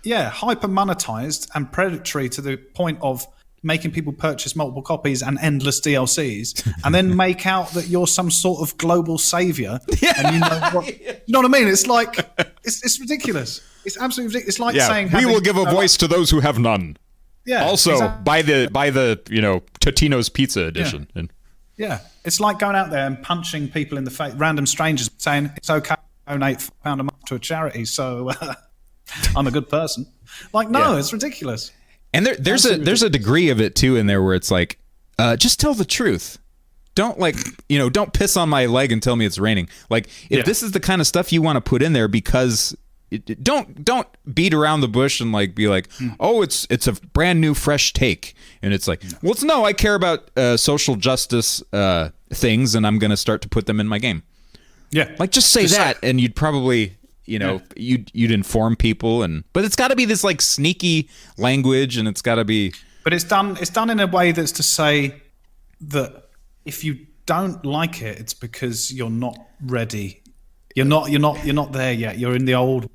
Yeah, hyper monetized and predatory to the point of making people purchase multiple copies and endless DLCs, and then make out that you're some sort of global savior. And you know what I mean? It's like it's ridiculous. It's absolutely ridiculous. It's like saying we will give a voice to those who have none. Yeah. Also, exactly. by the Totino's Pizza edition. Yeah, it's like going out there and punching people in the face, random strangers, saying it's okay to donate £1 a month to a charity, so I'm a good person. Like, no, it's ridiculous. And there's a degree of it too in there where it's like, just tell the truth. Don't don't piss on my leg and tell me it's raining. Like, if this is the kind of stuff you want to put in there, because don't beat around the bush and like be like, oh, it's a brand new fresh take, and it's like, well, no, I care about social justice things, and I'm going to start to put them in my game. Yeah, like just say that, and you'd probably you'd inform people, but it's got to be this like sneaky language, and it's got to be. But it's done in a way that's to say that if you don't like it, it's because you're not ready. You're not there yet. You're in the old.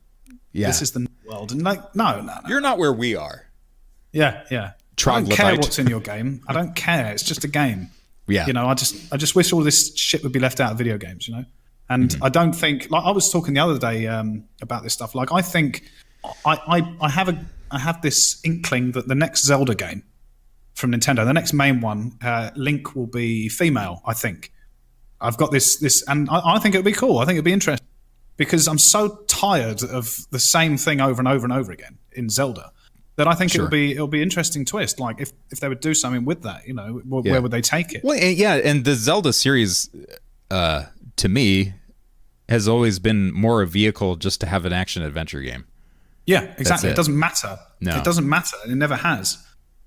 Yeah. This is the new world, and like, no. You're not where we are. Yeah. I don't care what's in your game. I don't care. It's just a game. Yeah. I just wish all this shit would be left out of video games. And I don't think, like I was talking the other day about this stuff. Like I think I have this inkling that the next Zelda game from Nintendo, the next main one, Link will be female. I think I've got this, and I think it'll be cool. I think it'll be interesting because I'm so tired of the same thing over and over and over again in Zelda that I think it'll be interesting twist. Like if they would do something with that, where would they take it? Well, and the Zelda series, to me, has always been more a vehicle just to have an action adventure game. Yeah, exactly. It doesn't matter. No. It doesn't matter. It never has.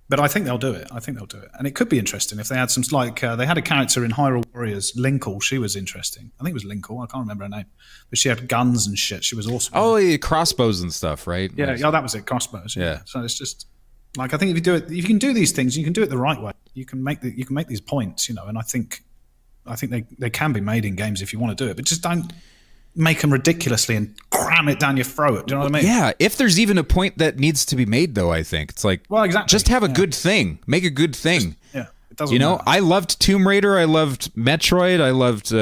But I think they'll do it. And it could be interesting if they had some, like, they had a character in Hyrule Warriors, Linkle. She was interesting. I think it was Linkle. I can't remember her name. But she had guns and shit. She was awesome. Oh, yeah, crossbows and stuff, right? Yeah, that was it. Crossbows. Yeah. So it's just, like, I think if you can do these things, you can do it the right way. You can make these points, and I think they can be made in games if you want to do it. But just don't make them ridiculously and cram it down your throat. Do you know what I mean? Yeah, if there's even a point that needs to be made, though, I think it's like, well, exactly. Just have a good thing. Make a good thing. It doesn't matter. I loved Tomb Raider. I loved Metroid. I loved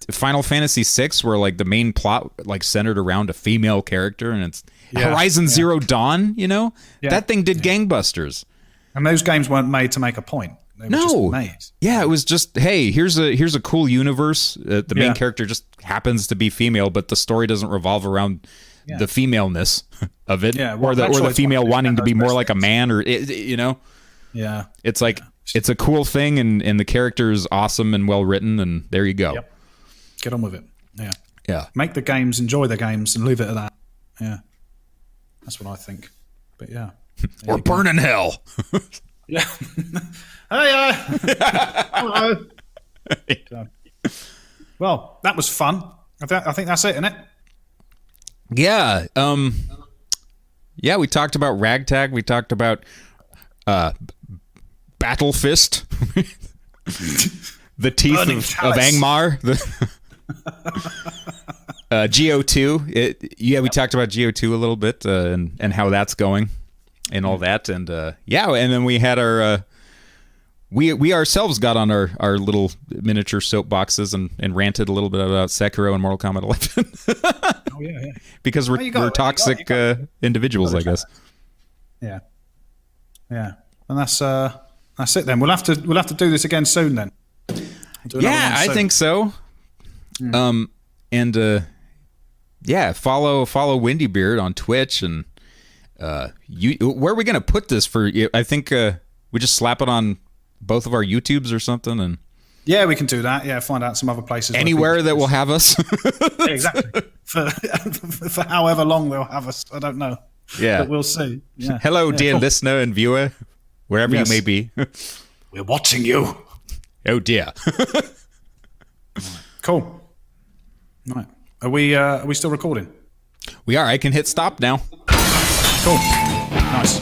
Final Fantasy VI, where like the main plot like centered around a female character, and it's Horizon Zero Dawn. That thing did gangbusters. And those games weren't made to make a point. They were just made. Yeah, it was just, hey, here's a cool universe. The main character just happens to be female, but the story doesn't revolve around the femaleness of it, or the female wanting to be more like a man, or Yeah, it's like it's a cool thing, and the character is awesome and well written, and there you go. Yep. Get on with it. Yeah. Make the games, enjoy the games, and leave it at that. Yeah, that's what I think. But or burn in hell. Yeah. Hey, hello. Well, that was fun. I think that's it, isn't it? Yeah. We talked about RagTag. We talked about Battle Fist, the teeth of Angmar, GO2. We talked about GO2 a little bit and how that's going and all that. And and then we had our... We ourselves got on our little miniature soapboxes and ranted a little bit about Sekiro and Mortal Kombat 11. Oh yeah. Because we're toxic individuals, I guess. Yeah. And that's it then. We'll have to do this again soon then. I think so. yeah, follow Windybeard on Twitch, and where are we gonna put this for? I think we just slap it on both of our YouTubes or something, and yeah, we can do that. Yeah, find out some other places anywhere that will have us. Yeah, exactly. For however long they'll have us, I don't know. Yeah, but we'll see. Yeah. Hello, dear cool. listener and viewer, wherever you may be. We're watching you. Oh dear. Cool. Right. Are we still recording? We are. I can hit stop now. Cool. Nice.